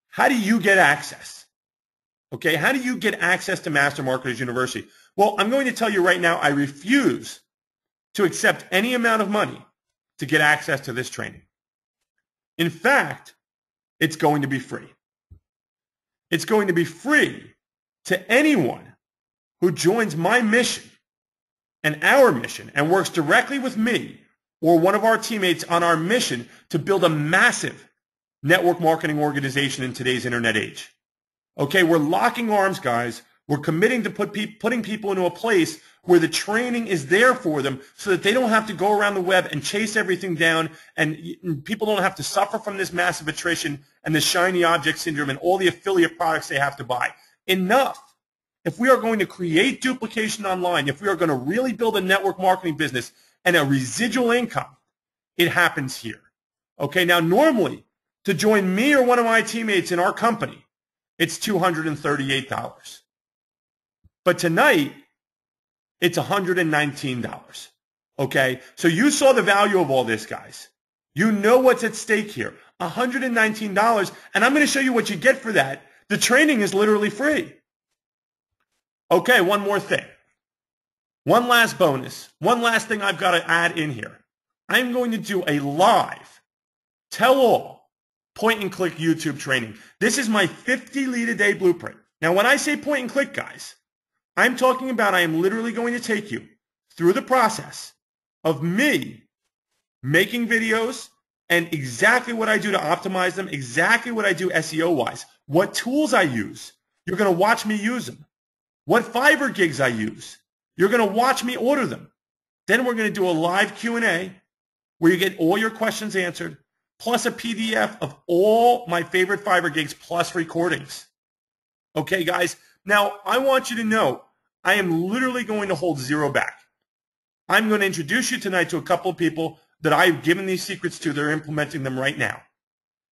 how do you get access? Okay, how do you get access to Master Marketers University? Well, I'm going to tell you right now, I refuse to accept any amount of money to get access to this training. In fact, it's going to be free. It's going to be free to anyone who joins my mission and our mission and works directly with me or one of our teammates on our mission to build a massive network marketing organization in today's internet age. Okay, we're locking arms, guys. We're committing to putting people into a place where the training is there for them so that they don't have to go around the web and chase everything down, and people don't have to suffer from this massive attrition and the shiny object syndrome and all the affiliate products they have to buy. Enough. If we are going to create duplication online, if we are going to really build a network marketing business and a residual income, it happens here. Okay, now normally to join me or one of my teammates in our company, it's $238. But tonight, it's $119. Okay? So you saw the value of all this, guys. You know what's at stake here. $119, and I'm going to show you what you get for that. The training is literally free. Okay, one more thing. One last bonus. One last thing I've got to add in here. I'm going to do a live tell-all point-and-click YouTube training. This is my 50 lead a day blueprint. Now, when I say point-and-click, guys, I'm talking about I am literally going to take you through the process of me making videos and exactly what I do to optimize them, exactly what I do SEO-wise, what tools I use. You're going to watch me use them. What Fiverr gigs I use. You're going to watch me order them. Then we're going to do a live Q&A where you get all your questions answered, plus a PDF of all my favorite Fiverr gigs plus recordings. Okay, guys? Now, I want you to know I am literally going to hold zero back. I'm going to introduce you tonight to a couple of people that I've given these secrets to. They're implementing them right now.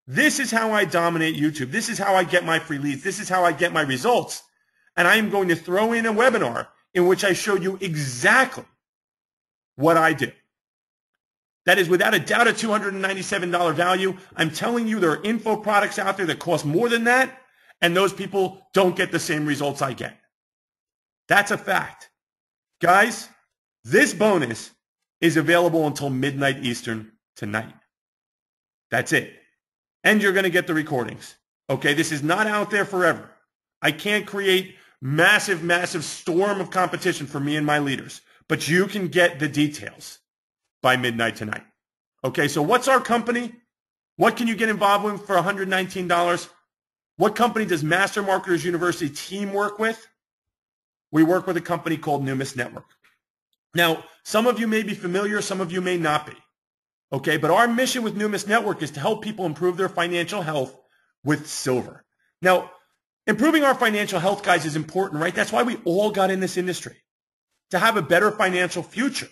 This is how I dominate YouTube. This is how I get my free leads. This is how I get my results. And I am going to throw in a webinar in which I show you exactly what I do. That is without a doubt a $297 value. I'm telling you there are info products out there that cost more than that, and those people don't get the same results I get. That's a fact. Guys, this bonus is available until midnight Eastern tonight. That's it. And you're going to get the recordings. Okay, this is not out there forever. I can't create massive, massive storm of competition for me and my leaders, but you can get the details by midnight tonight. Okay, so what's our company? What can you get involved with for $119? What company does Master Marketers University team work with? We work with a company called Numis Network. Now, some of you may be familiar, some of you may not be. Okay, but our mission with Numis Network is to help people improve their financial health with silver. Now, improving our financial health, guys, is important, right? That's why we all got in this industry, to have a better financial future.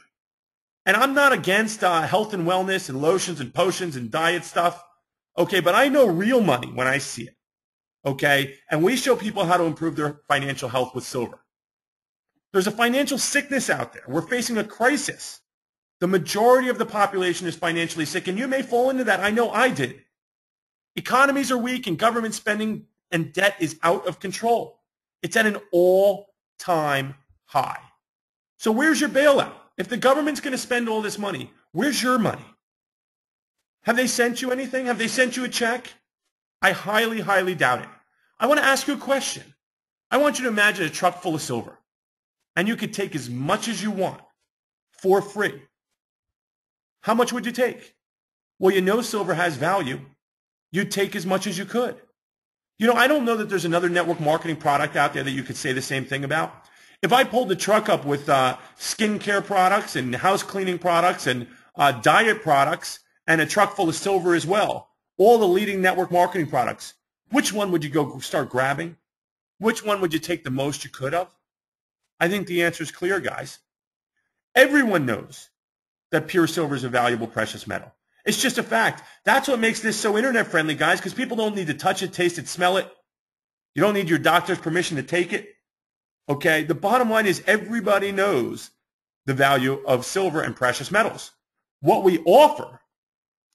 And I'm not against health and wellness and lotions and potions and diet stuff, okay, but I know real money when I see it, okay? And we show people how to improve their financial health with silver. There's a financial sickness out there. We're facing a crisis. The majority of the population is financially sick, and you may fall into that. I know I did. Economies are weak, and government spending and debt is out of control. It's at an all-time high. So where's your bailout? If the government's going to spend all this money, where's your money? Have they sent you anything? Have they sent you a check? I highly, highly doubt it. I want to ask you a question. I want you to imagine a truck full of silver, and you could take as much as you want for free. How much would you take? Well, you know silver has value. You'd take as much as you could. You know, I don't know that there's another network marketing product out there that you could say the same thing about. If I pulled the truck up with skincare products and house cleaning products and diet products and a truck full of silver as well, all the leading network marketing products, which one would you go start grabbing? Which one would you take the most you could of? I think the answer is clear, guys. Everyone knows that pure silver is a valuable precious metal. It's just a fact. That's what makes this so internet friendly, guys, because people don't need to touch it, taste it, smell it. You don't need your doctor's permission to take it. Okay? The bottom line is everybody knows the value of silver and precious metals. What we offer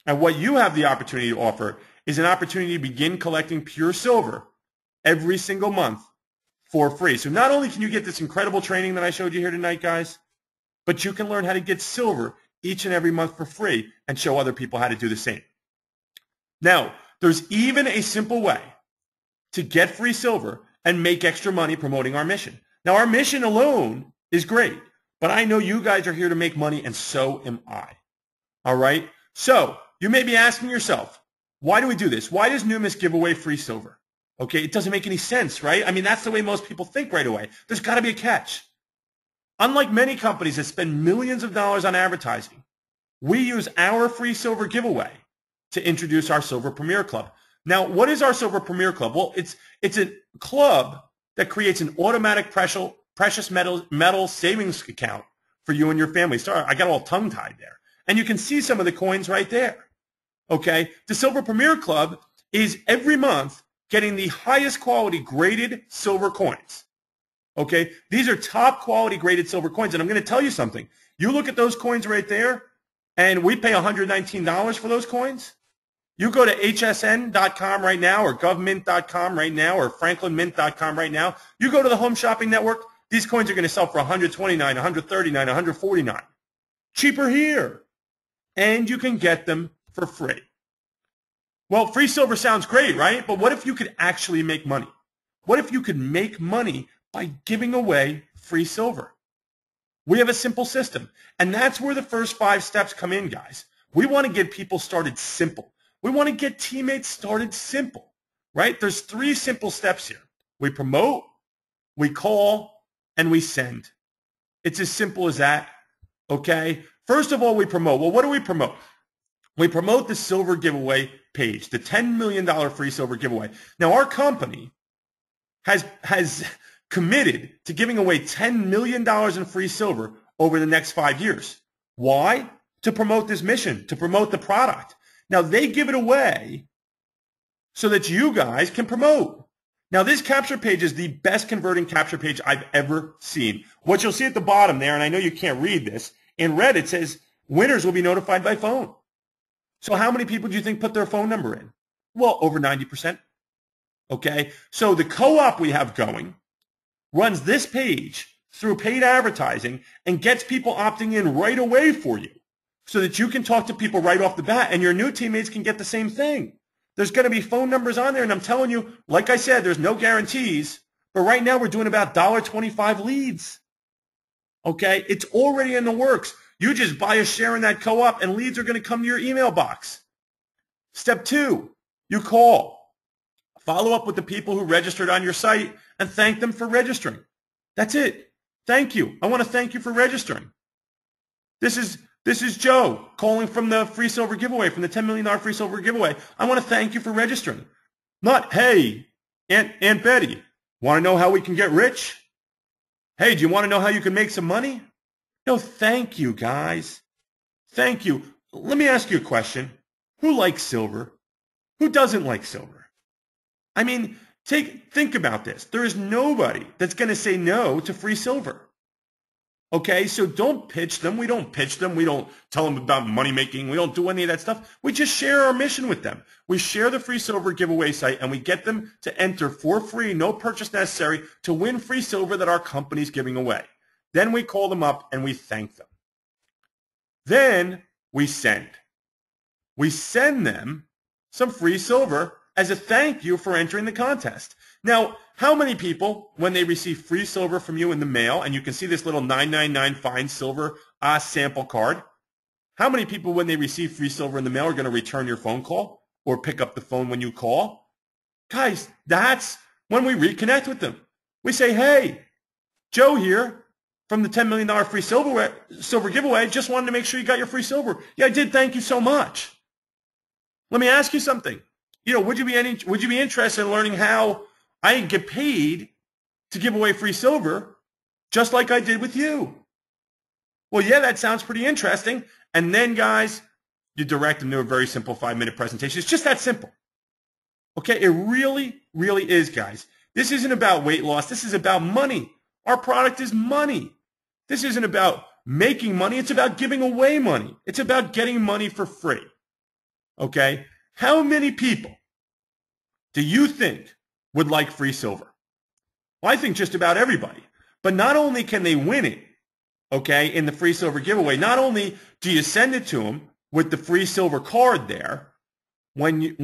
and what you have the opportunity to offer is an opportunity to begin collecting pure silver every single month for free. So not only can you get this incredible training that I showed you here tonight, guys, but you can learn how to get silver each and every month for free and show other people how to do the same. Now, there's even a simple way to get free silver and make extra money promoting our mission. Now, our mission alone is great, but I know you guys are here to make money, and so am I. All right? So you may be asking yourself, why do we do this? Why does Numis give away free silver? Okay, it doesn't make any sense, right? I mean, that's the way most people think right away. There's got to be a catch. Unlike many companies that spend millions of dollars on advertising, we use our free silver giveaway to introduce our Silver Premier Club. Now, what is our Silver Premier Club? Well, it's a club that creates an automatic precious metal savings account for you and your family. Sorry, I got all tongue-tied there. And you can see some of the coins right there. Okay? The Silver Premier Club is every month getting the highest quality graded silver coins. Okay? These are top quality graded silver coins. And I'm going to tell you something. You look at those coins right there, and we pay $119 for those coins. You go to hsn.com right now or govmint.com right now or franklinmint.com right now. You go to the Home Shopping Network, these coins are going to sell for $129, $139, $149. Cheaper here. And you can get them for free. Well, free silver sounds great, right? But what if you could actually make money? What if you could make money by giving away free silver? We have a simple system, and that's where the first 5 steps come in, guys. We want to get people started simple. We want to get teammates started simple, right? There's 3 simple steps here. We promote, we call, and we send. It's as simple as that. Okay? First of all, we promote. Well, what do we promote? We promote the silver giveaway page, the $10 million free silver giveaway. Now, our company has committed to giving away $10 million in free silver over the next 5 years. Why? To promote this mission, to promote the product. Now, they give it away so that you guys can promote. Now, this capture page is the best converting capture page I've ever seen. What you'll see at the bottom there, and I know you can't read this, in red it says, winners will be notified by phone. So how many people do you think put their phone number in? Well, over 90%. Okay? So the co-op we have going runs this page through paid advertising and gets people opting in right away for you so that you can talk to people right off the bat and your new teammates can get the same thing. There's going to be phone numbers on there, and I'm telling you, like I said, there's no guarantees, but right now we're doing about $1.25 leads. Okay? It's already in the works. You just buy a share in that co-op, and leads are going to come to your email box. Step 2, you call. Follow up with the people who registered on your site and thank them for registering. That's it. Thank you. I want to thank you for registering. This is Joe calling from the free silver giveaway, from the $10 million free silver giveaway. I want to thank you for registering. Not, hey, Aunt Betty, want to know how we can get rich? Hey, do you want to know how you can make some money? No, thank you, guys. Thank you. Let me ask you a question. Who likes silver? Who doesn't like silver? I mean, think about this. There is nobody that's going to say no to free silver. Okay, so don't pitch them. We don't pitch them. We don't tell them about money making. We don't do any of that stuff. We just share our mission with them. We share the free silver giveaway site and we get them to enter for free, no purchase necessary, to win free silver that our company's giving away. Then we call them up and we thank them. Then we send. We send them some free silver as a thank you for entering the contest. Now, how many people, when they receive free silver from you in the mail, and you can see this little 999 fine silver sample card, how many people, when they receive free silver in the mail, are going to return your phone call or pick up the phone when you call? Guys, that's when we reconnect with them. We say, hey, Joe here from the $10 million free silver giveaway. Just wanted to make sure you got your free silver. Yeah, I did. Thank you so much. Let me ask you something. You know, would you be interested in learning how I can get paid to give away free silver just like I did with you? Well, yeah, that sounds pretty interesting. And then, guys, you direct them to a very simple 5-minute presentation. It's just that simple. Okay, it really, really is, guys. This isn't about weight loss. This is about money. Our product is money. This isn't about making money. It's about giving away money. It's about getting money for free. Okay? How many people do you think would like free silver? Well, I think just about everybody. But not only can they win it, okay, in the free silver giveaway, not only do you send it to them with the free silver card there, when you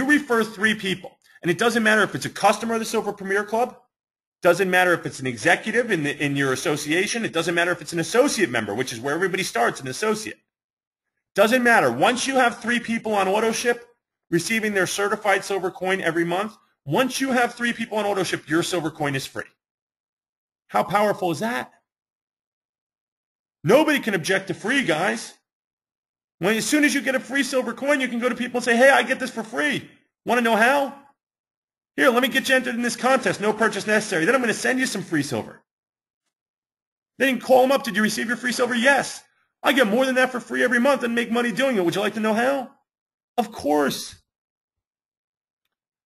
refer 3 people, and it doesn't matter if it's a customer of the Silver Premier Club, doesn't matter if it's an executive in your association, it doesn't matter if it's an associate member, which is where everybody starts, an associate. Doesn't matter. Once you have 3 people on AutoShip receiving their certified silver coin every month, once you have 3 people on AutoShip, your silver coin is free. How powerful is that? Nobody can object to free, guys. As soon as you get a free silver coin, you can go to people and say, hey, I get this for free. Want to know how? Here, let me get you entered in this contest. No purchase necessary. Then I'm going to send you some free silver. Then you can call them up. Did you receive your free silver? Yes. I get more than that for free every month and make money doing it. Would you like to know how? Of course.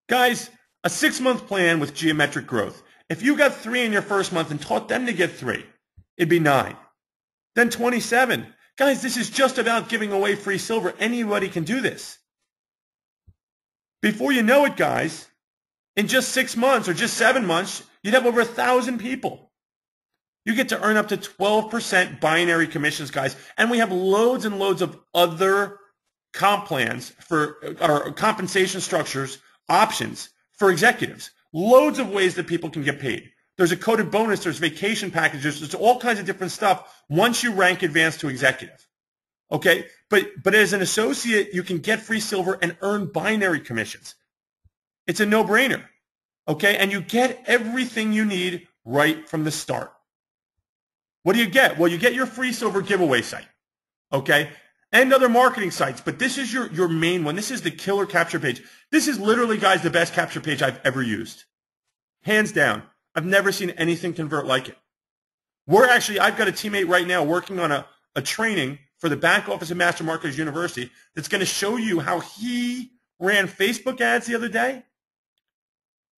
Guys, a 6-month plan with geometric growth. If you got 3 in your first month and taught them to get 3, it'd be 9. Then 27. Guys, this is just about giving away free silver. Anybody can do this. Before you know it, guys, in just 6 months or just 7 months, you'd have over 1,000 people. You get to earn up to 12% binary commissions, guys. And we have loads and loads of other comp plans or compensation structures, options for executives. Loads of ways that people can get paid. There's a coded bonus. There's vacation packages. There's all kinds of different stuff once you rank advanced to executive. Okay? But as an associate, you can get free silver and earn binary commissions. It's a no-brainer. Okay? And you get everything you need right from the start. What do you get? Well, you get your free silver giveaway site, okay, and other marketing sites. But this is your main one. This is the killer capture page. This is literally, guys, the best capture page I've ever used. Hands down. I've never seen anything convert like it. I've got a teammate right now working on a training for the back office of Master Marketers University that's going to show you how he ran Facebook ads the other day,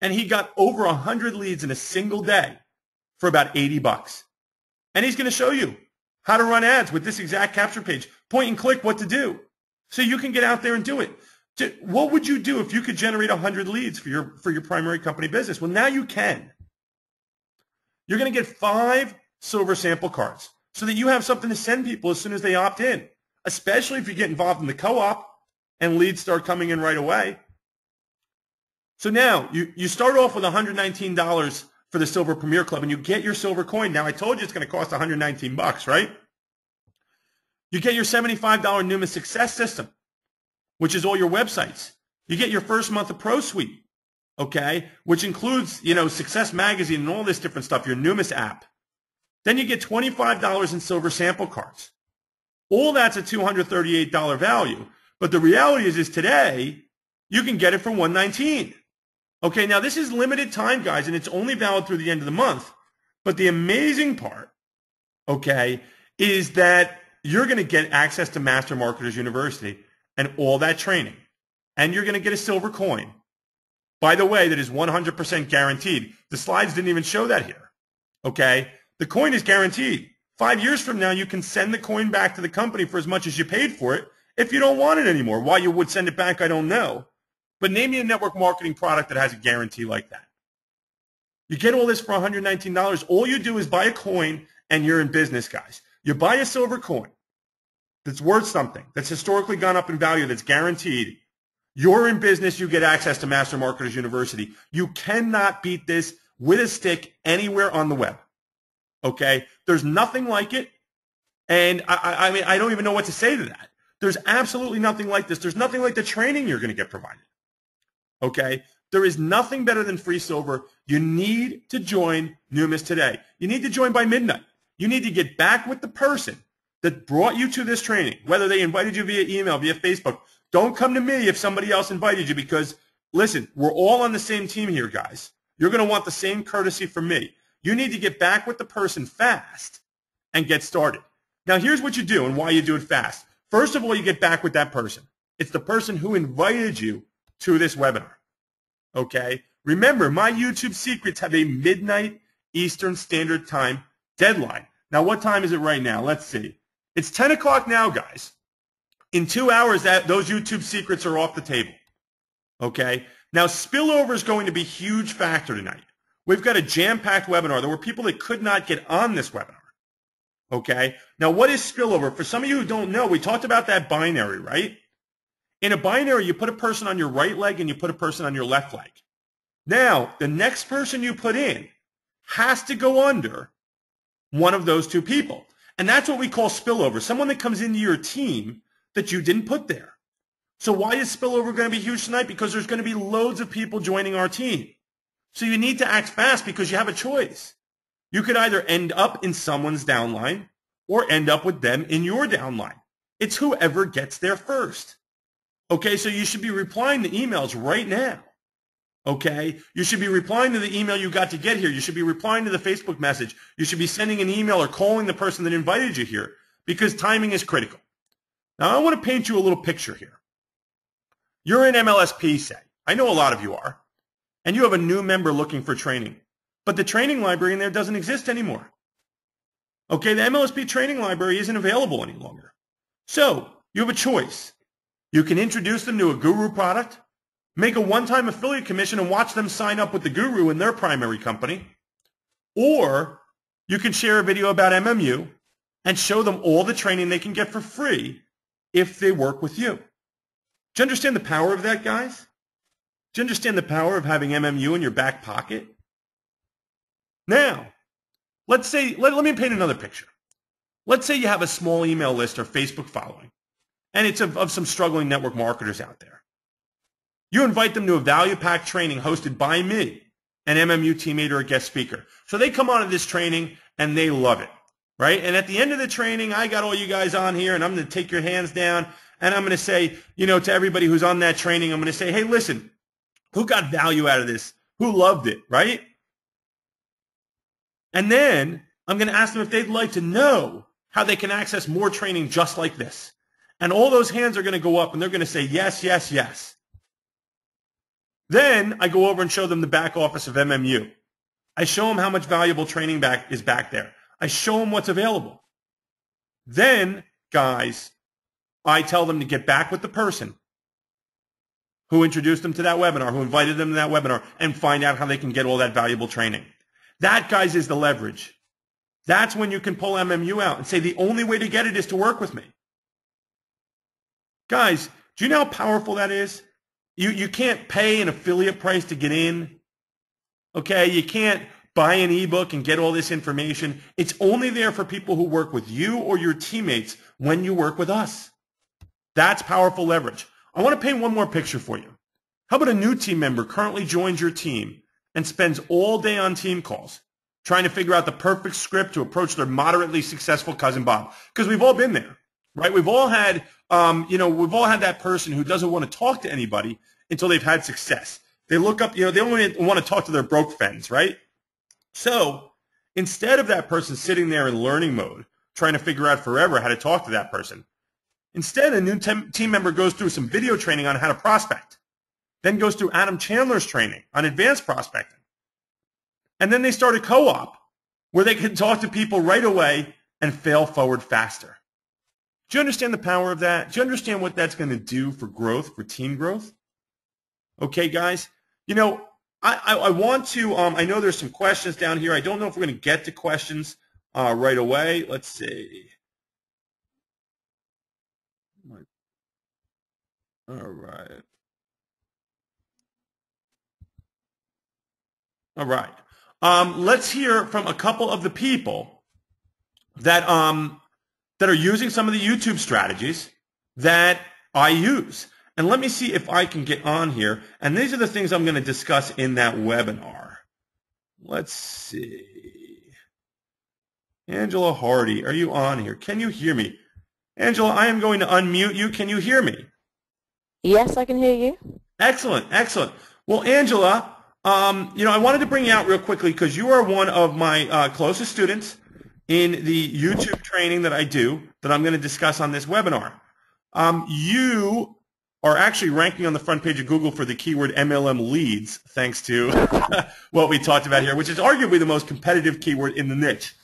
and he got over 100 leads in a single day for about $80. And he's going to show you how to run ads with this exact capture page, point and click what to do, so you can get out there and do it. What would you do if you could generate 100 leads for your primary company business? Well, now you can. You're going to get 5 silver sample cards so that you have something to send people as soon as they opt in, especially if you get involved in the co-op and leads start coming in right away. So now you start off with $119 for the Silver Premier Club, and you get your silver coin. Now, I told you it's going to cost $119, right? You get your $75 Numis Success System, which is all your websites. You get your first month of Pro Suite, okay, which includes, Success Magazine and all this different stuff, your Numis app. Then you get $25 in silver sample cards. All that's a $238 value. But the reality is today, you can get it for $119. Okay, now this is limited time, guys, and it's only valid through the end of the month. But the amazing part, okay, is that you're going to get access to Master Marketers University and all that training. And you're going to get a silver coin. By the way, that is 100% guaranteed. The slides didn't even show that here. Okay? The coin is guaranteed. 5 years from now, you can send the coin back to the company for as much as you paid for it if you don't want it anymore. Why you would send it back, I don't know. But name me a network marketing product that has a guarantee like that. You get all this for $119. All you do is buy a coin and you're in business, guys. You buy a silver coin that's worth something, that's historically gone up in value, that's guaranteed. You're in business. You get access to Master Marketers University. You cannot beat this with a stick anywhere on the web. Okay? There's nothing like it. And I mean, I don't even know what to say to that. There's absolutely nothing like this. There's nothing like the training you're going to get provided. Okay? There is nothing better than free silver. You need to join Numis today. You need to join by midnight. You need to get back with the person that brought you to this training, whether they invited you via email, via Facebook. Don't come to me if somebody else invited you because, listen, we're all on the same team here, guys. You're going to want the same courtesy from me. You need to get back with the person fast and get started. Now, here's what you do and why you do it fast. First of all, you get back with that person. It's the person who invited you to this webinar. Okay? Remember, my YouTube secrets have a midnight Eastern Standard Time deadline. Now, what time is it right now? Let's see. It's 10 o'clock now, guys. In 2 hours, those YouTube secrets are off the table. Okay? Now, spillover is going to be a huge factor tonight. We've got a jam-packed webinar. There were people that could not get on this webinar. Okay? Now, what is spillover? For some of you who don't know, we talked about that binary, right? In a binary, you put a person on your right leg and you put a person on your left leg. Now, the next person you put in has to go under one of those two people. And that's what we call spillover, someone that comes into your team that you didn't put there. So why is spillover going to be huge tonight? Because there's going to be loads of people joining our team. So you need to act fast because you have a choice. You could either end up in someone's downline or end up with them in your downline. It's whoever gets there first. Okay, so you should be replying to emails right now. Okay, you should be replying to the email you got to get here. You should be replying to the Facebook message. You should be sending an email or calling the person that invited you here because timing is critical. Now, I want to paint you a little picture here. You're in MLSP, say. I know a lot of you are. And you have a new member looking for training. But the training library in there doesn't exist anymore. Okay, the MLSP training library isn't available any longer. So, you have a choice. You can introduce them to a guru product, make a one-time affiliate commission and watch them sign up with the guru in their primary company. Or you can share a video about MMU and show them all the training they can get for free if they work with you. Do you understand the power of that, guys? Do you understand the power of having MMU in your back pocket? Now, let's say, let me paint another picture. Let's say you have a small email list or Facebook following, and it's of some struggling network marketers out there. You invite them to a value-packed training hosted by me, an MMU teammate or a guest speaker. So they come on to this training, and they love it. right? And at the end of the training, I got all you guys on here, and I'm going to take your hands down, and I'm going to say, to everybody who's on that training, I'm going to say, hey, listen, who got value out of this? Who loved it, right? And then I'm going to ask them if they'd like to know how they can access more training just like this. And all those hands are going to go up, and they're going to say, yes, yes, yes. Then I go over and show them the back office of MMU. I show them how much valuable training is back there. I show them what's available. Then, guys, I tell them to get back with the person who introduced them to that webinar, who invited them to that webinar, and find out how they can get all that valuable training. That, guys, is the leverage. That's when you can pull MMU out and say the only way to get it is to work with me. Guys, do you know how powerful that is? You can't pay an affiliate price to get in. Okay, you can't buy an ebook and get all this information. It's only there for people who work with you or your teammates when you work with us. That's powerful leverage. I want to paint one more picture for you. How about a new team member currently joins your team and spends all day on team calls trying to figure out the perfect script to approach their moderately successful cousin Bob? Because we've all been there, right? We've all had, we've all had that person who doesn't want to talk to anybody until they've had success. They look up, they only want to talk to their broke friends, right? So instead of that person sitting there in learning mode, trying to figure out forever how to talk to that person, instead a new team member goes through some video training on how to prospect, then goes through Adam Chandler's training on advanced prospecting. And then they start a co-op where they can talk to people right away and fail forward faster. Do you understand the power of that? Do you understand what that's going to do for growth, for team growth? Okay, guys. I want to, I know there's some questions down here. I don't know if we're going to get to questions right away. Let's see. All right. All right. Let's hear from a couple of the people that are using some of the YouTube strategies that I use. And let me see if I can get on here. And these are the things I'm going to discuss in that webinar. Let's see. Angela Hardy, are you on here? Can you hear me? Angela, I am going to unmute you. Can you hear me? Yes, I can hear you. Excellent, excellent. Well, Angela, I wanted to bring you out real quickly because you are one of my closest students in the YouTube training that I do that I'm going to discuss on this webinar. You are actually ranking on the front page of Google for the keyword MLM leads, thanks to what we talked about here, which is arguably the most competitive keyword in the niche.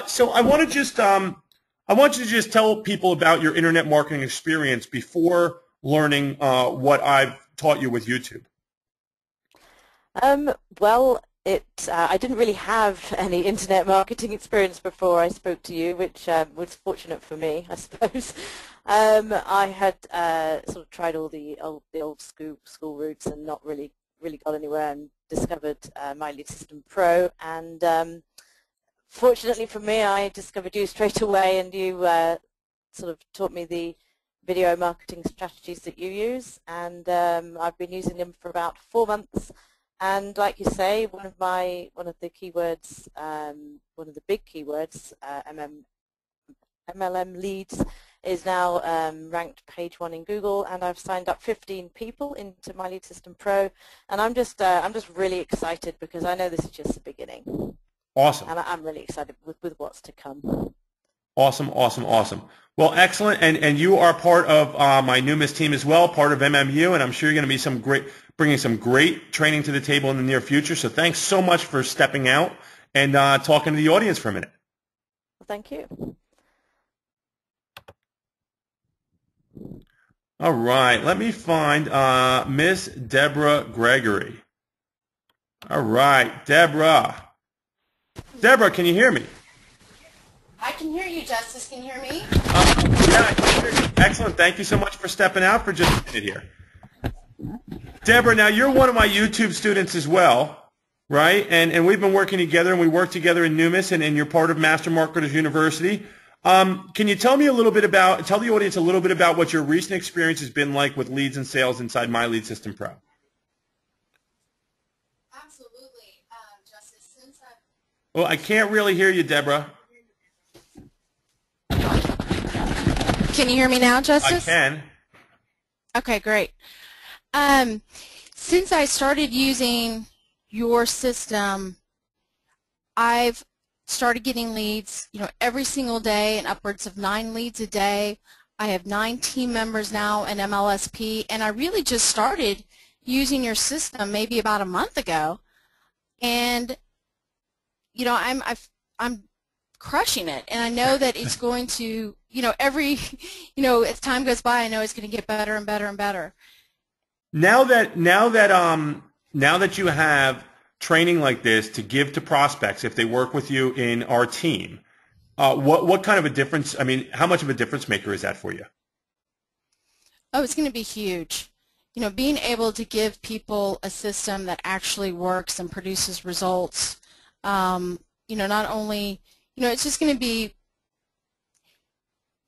So I want you to just tell people about your internet marketing experience before learning what I've taught you with YouTube. Well, I didn't really have any internet marketing experience before I spoke to you, which was fortunate for me, I suppose. I had sort of tried all the old school routes and not really got anywhere, and discovered My Lead System Pro. And fortunately for me, I discovered you straight away, and you sort of taught me the video marketing strategies that you use, and I've been using them for about 4 months. And like you say, one of the keywords, one of the big keywords, MLM leads, is now ranked page 1 in Google, and I've signed up 15 people into My Lead System Pro, and I'm just really excited because I know this is just the beginning. Awesome. And I'm really excited with what's to come. Awesome, awesome, awesome. Well, excellent, and you are part of my Numis team as well, part of MMU, and I'm sure you're going to be bringing some great training to the table in the near future. So thanks so much for stepping out and talking to the audience for a minute. Well, thank you. All right, let me find Miss Deborah Gregory. All right, Deborah. Deborah, can you hear me? I can hear you, Justice. Can you hear me? Yeah, I can hear you. Excellent. Thank you so much for stepping out for just a minute here. Deborah, now you're one of my YouTube students as well, right? And we've been working together, and we work together in Numis, and you're part of Master Marketers University. Can you tell the audience a little bit about what your recent experience has been like with leads and sales inside My Lead System Pro? Absolutely, Justice. Well, I can't really hear you, Deborah. Can you hear me now, Justice? I can. Okay, great. Since I started using your system, I've started getting leads, every single day, and upwards of 9 leads a day. I have 9 team members now in MLSP, and I really just started using your system maybe about a month ago, and I'm crushing it, and I know that it's going to, as time goes by, I know it's going to get better and better and better. Now that you have training like this to give to prospects if they work with you in our team, what kind of a difference? I mean, how much of a difference maker is that for you? Oh, it's going to be huge. Being able to give people a system that actually works and produces results. Not only, it's just going to be,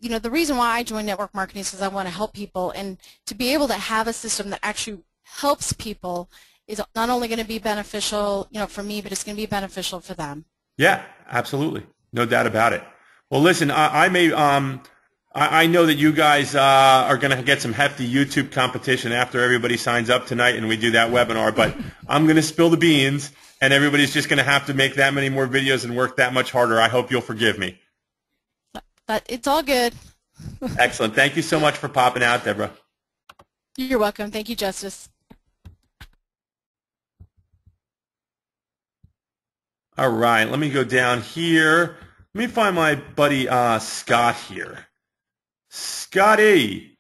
the reason why I joined network marketing is because I want to help people, and to be able to have a system that actually helps people is not only going to be beneficial, for me, but it's going to be beneficial for them. Yeah, absolutely. No doubt about it. Well, listen, I know that you guys are going to get some hefty YouTube competition after everybody signs up tonight and we do that webinar, but I'm going to spill the beans, and everybody's just going to have to make that many more videos and work that much harder. I hope you'll forgive me. But it's all good. Excellent. Thank you so much for popping out, Deborah. You're welcome. Thank you, Justice. All right, let me go down here. Let me find my buddy Scott here. Scotty,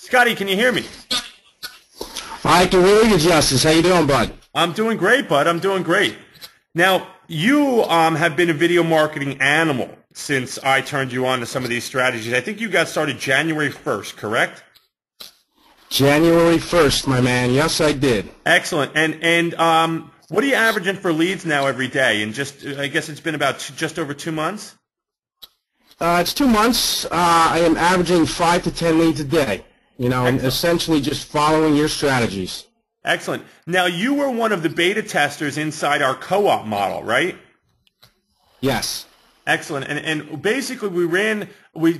can you hear me? I can hear you, Justice. How you doing, bud? I'm doing great, bud. I'm doing great. Now, you have been a video marketing animal since I turned you on to some of these strategies. I think you got started January 1st, correct? January 1st, my man. Yes, I did. Excellent. And what are you averaging for leads now every day? And I guess it's been about just over 2 months? It's 2 months. I am averaging 5 to 10 leads a day, and essentially just following your strategies. Excellent. Now, you were one of the beta testers inside our co-op model, right? Yes. Excellent. And basically we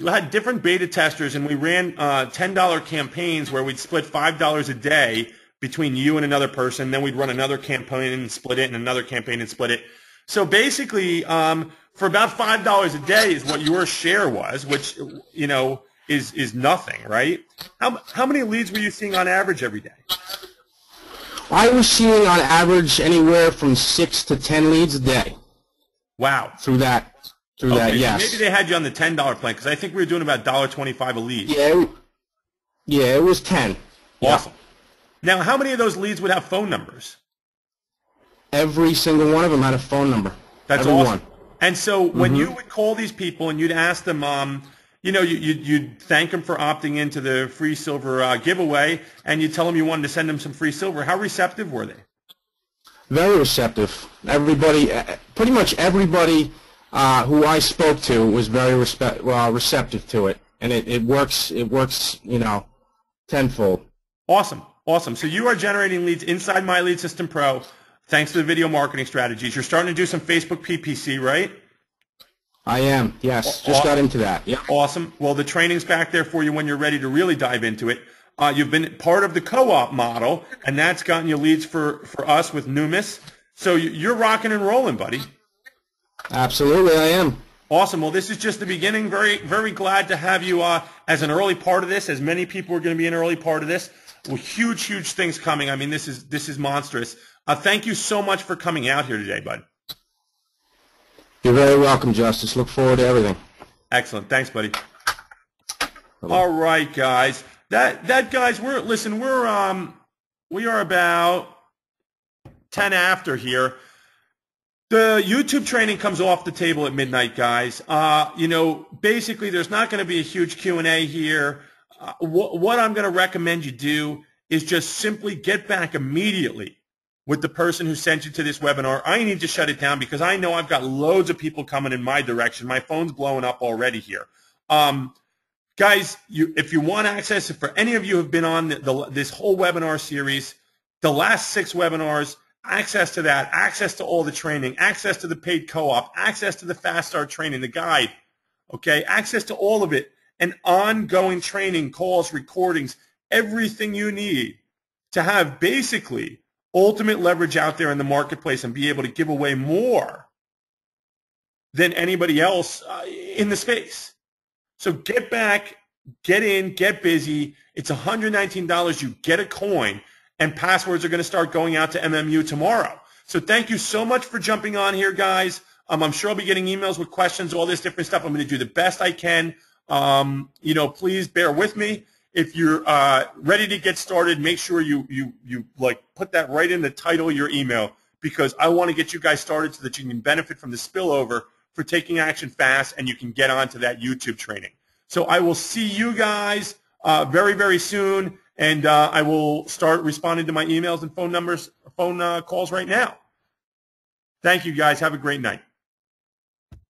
had different beta testers, and we ran $10 campaigns where we'd split $5 a day between you and another person. Then we'd run another campaign and split it, and another campaign and split it. So basically, for about $5 a day is what your share was, which, is nothing, right? How many leads were you seeing on average every day? I was seeing on average anywhere from 6 to 10 leads a day. Wow. Through that, yes. So maybe they had you on the $10 plan, because I think we were doing about $1.25 a lead. Yeah, it was 10. Awesome. Yeah. Now, how many of those leads would have phone numbers? Every single one of them had a phone number. That's Every awesome. one. And so when you would call these people and you'd ask them, you'd thank them for opting into the free silver giveaway, and you'd tell them you wanted to send them some free silver. How receptive were they? Very receptive. Everybody, pretty much everybody who I spoke to was very receptive to it, and it works. It works, tenfold. Awesome. So you are generating leads inside My Lead System Pro thanks to the video marketing strategies. You're starting to do some Facebook PPC, right? I am, yes. Just got into that. Yep. Awesome. Well, the training's back there for you when you're ready to really dive into it. You've been part of the co-op model, and that's gotten you leads for us with Numis. So you're rocking and rolling, buddy. Absolutely, I am. Awesome. Well, this is just the beginning. Very, very glad to have you as an early part of this, as many people are going to be an early part of this. Well, huge things coming. I mean, this is monstrous. Thank you so much for coming out here today, bud. You're very welcome, Justice. Look forward to everything. Excellent. Thanks, buddy. Bye-bye. All right, guys. That guys, we are about 10 after here. The YouTube training comes off the table at midnight, guys. Basically, there's not going to be a huge Q&A here. What I'm going to recommend you do is just simply get back immediately with the person who sent you to this webinar. I need to shut it down because I know I've got loads of people coming in my direction. My phone's blowing up already here. Guys, if you want access, if for any of you have been on this whole webinar series, the last 6 webinars, access to that, access to all the training, access to the paid co-op, access to the Fast Start training, the guide, okay, access to all of it and ongoing training, calls, recordings, everything you need to have basically ultimate leverage out there in the marketplace and be able to give away more than anybody else in the space. So get back, get in, get busy. It's $119. You get a coin, and passwords are going to start going out to MMU tomorrow. So thank you so much for jumping on here, guys. I'm sure I'll be getting emails with questions, all this different stuff. I'm going to do the best I can. You know, please bear with me. If you're ready to get started, make sure you like put that right in the title of your email, because I want to get you guys started so that you can benefit from the spillover for taking action fast, and you can get onto that YouTube training. So I will see you guys very, very soon, and I will start responding to my emails and phone calls right now. Thank you, guys. Have a great night.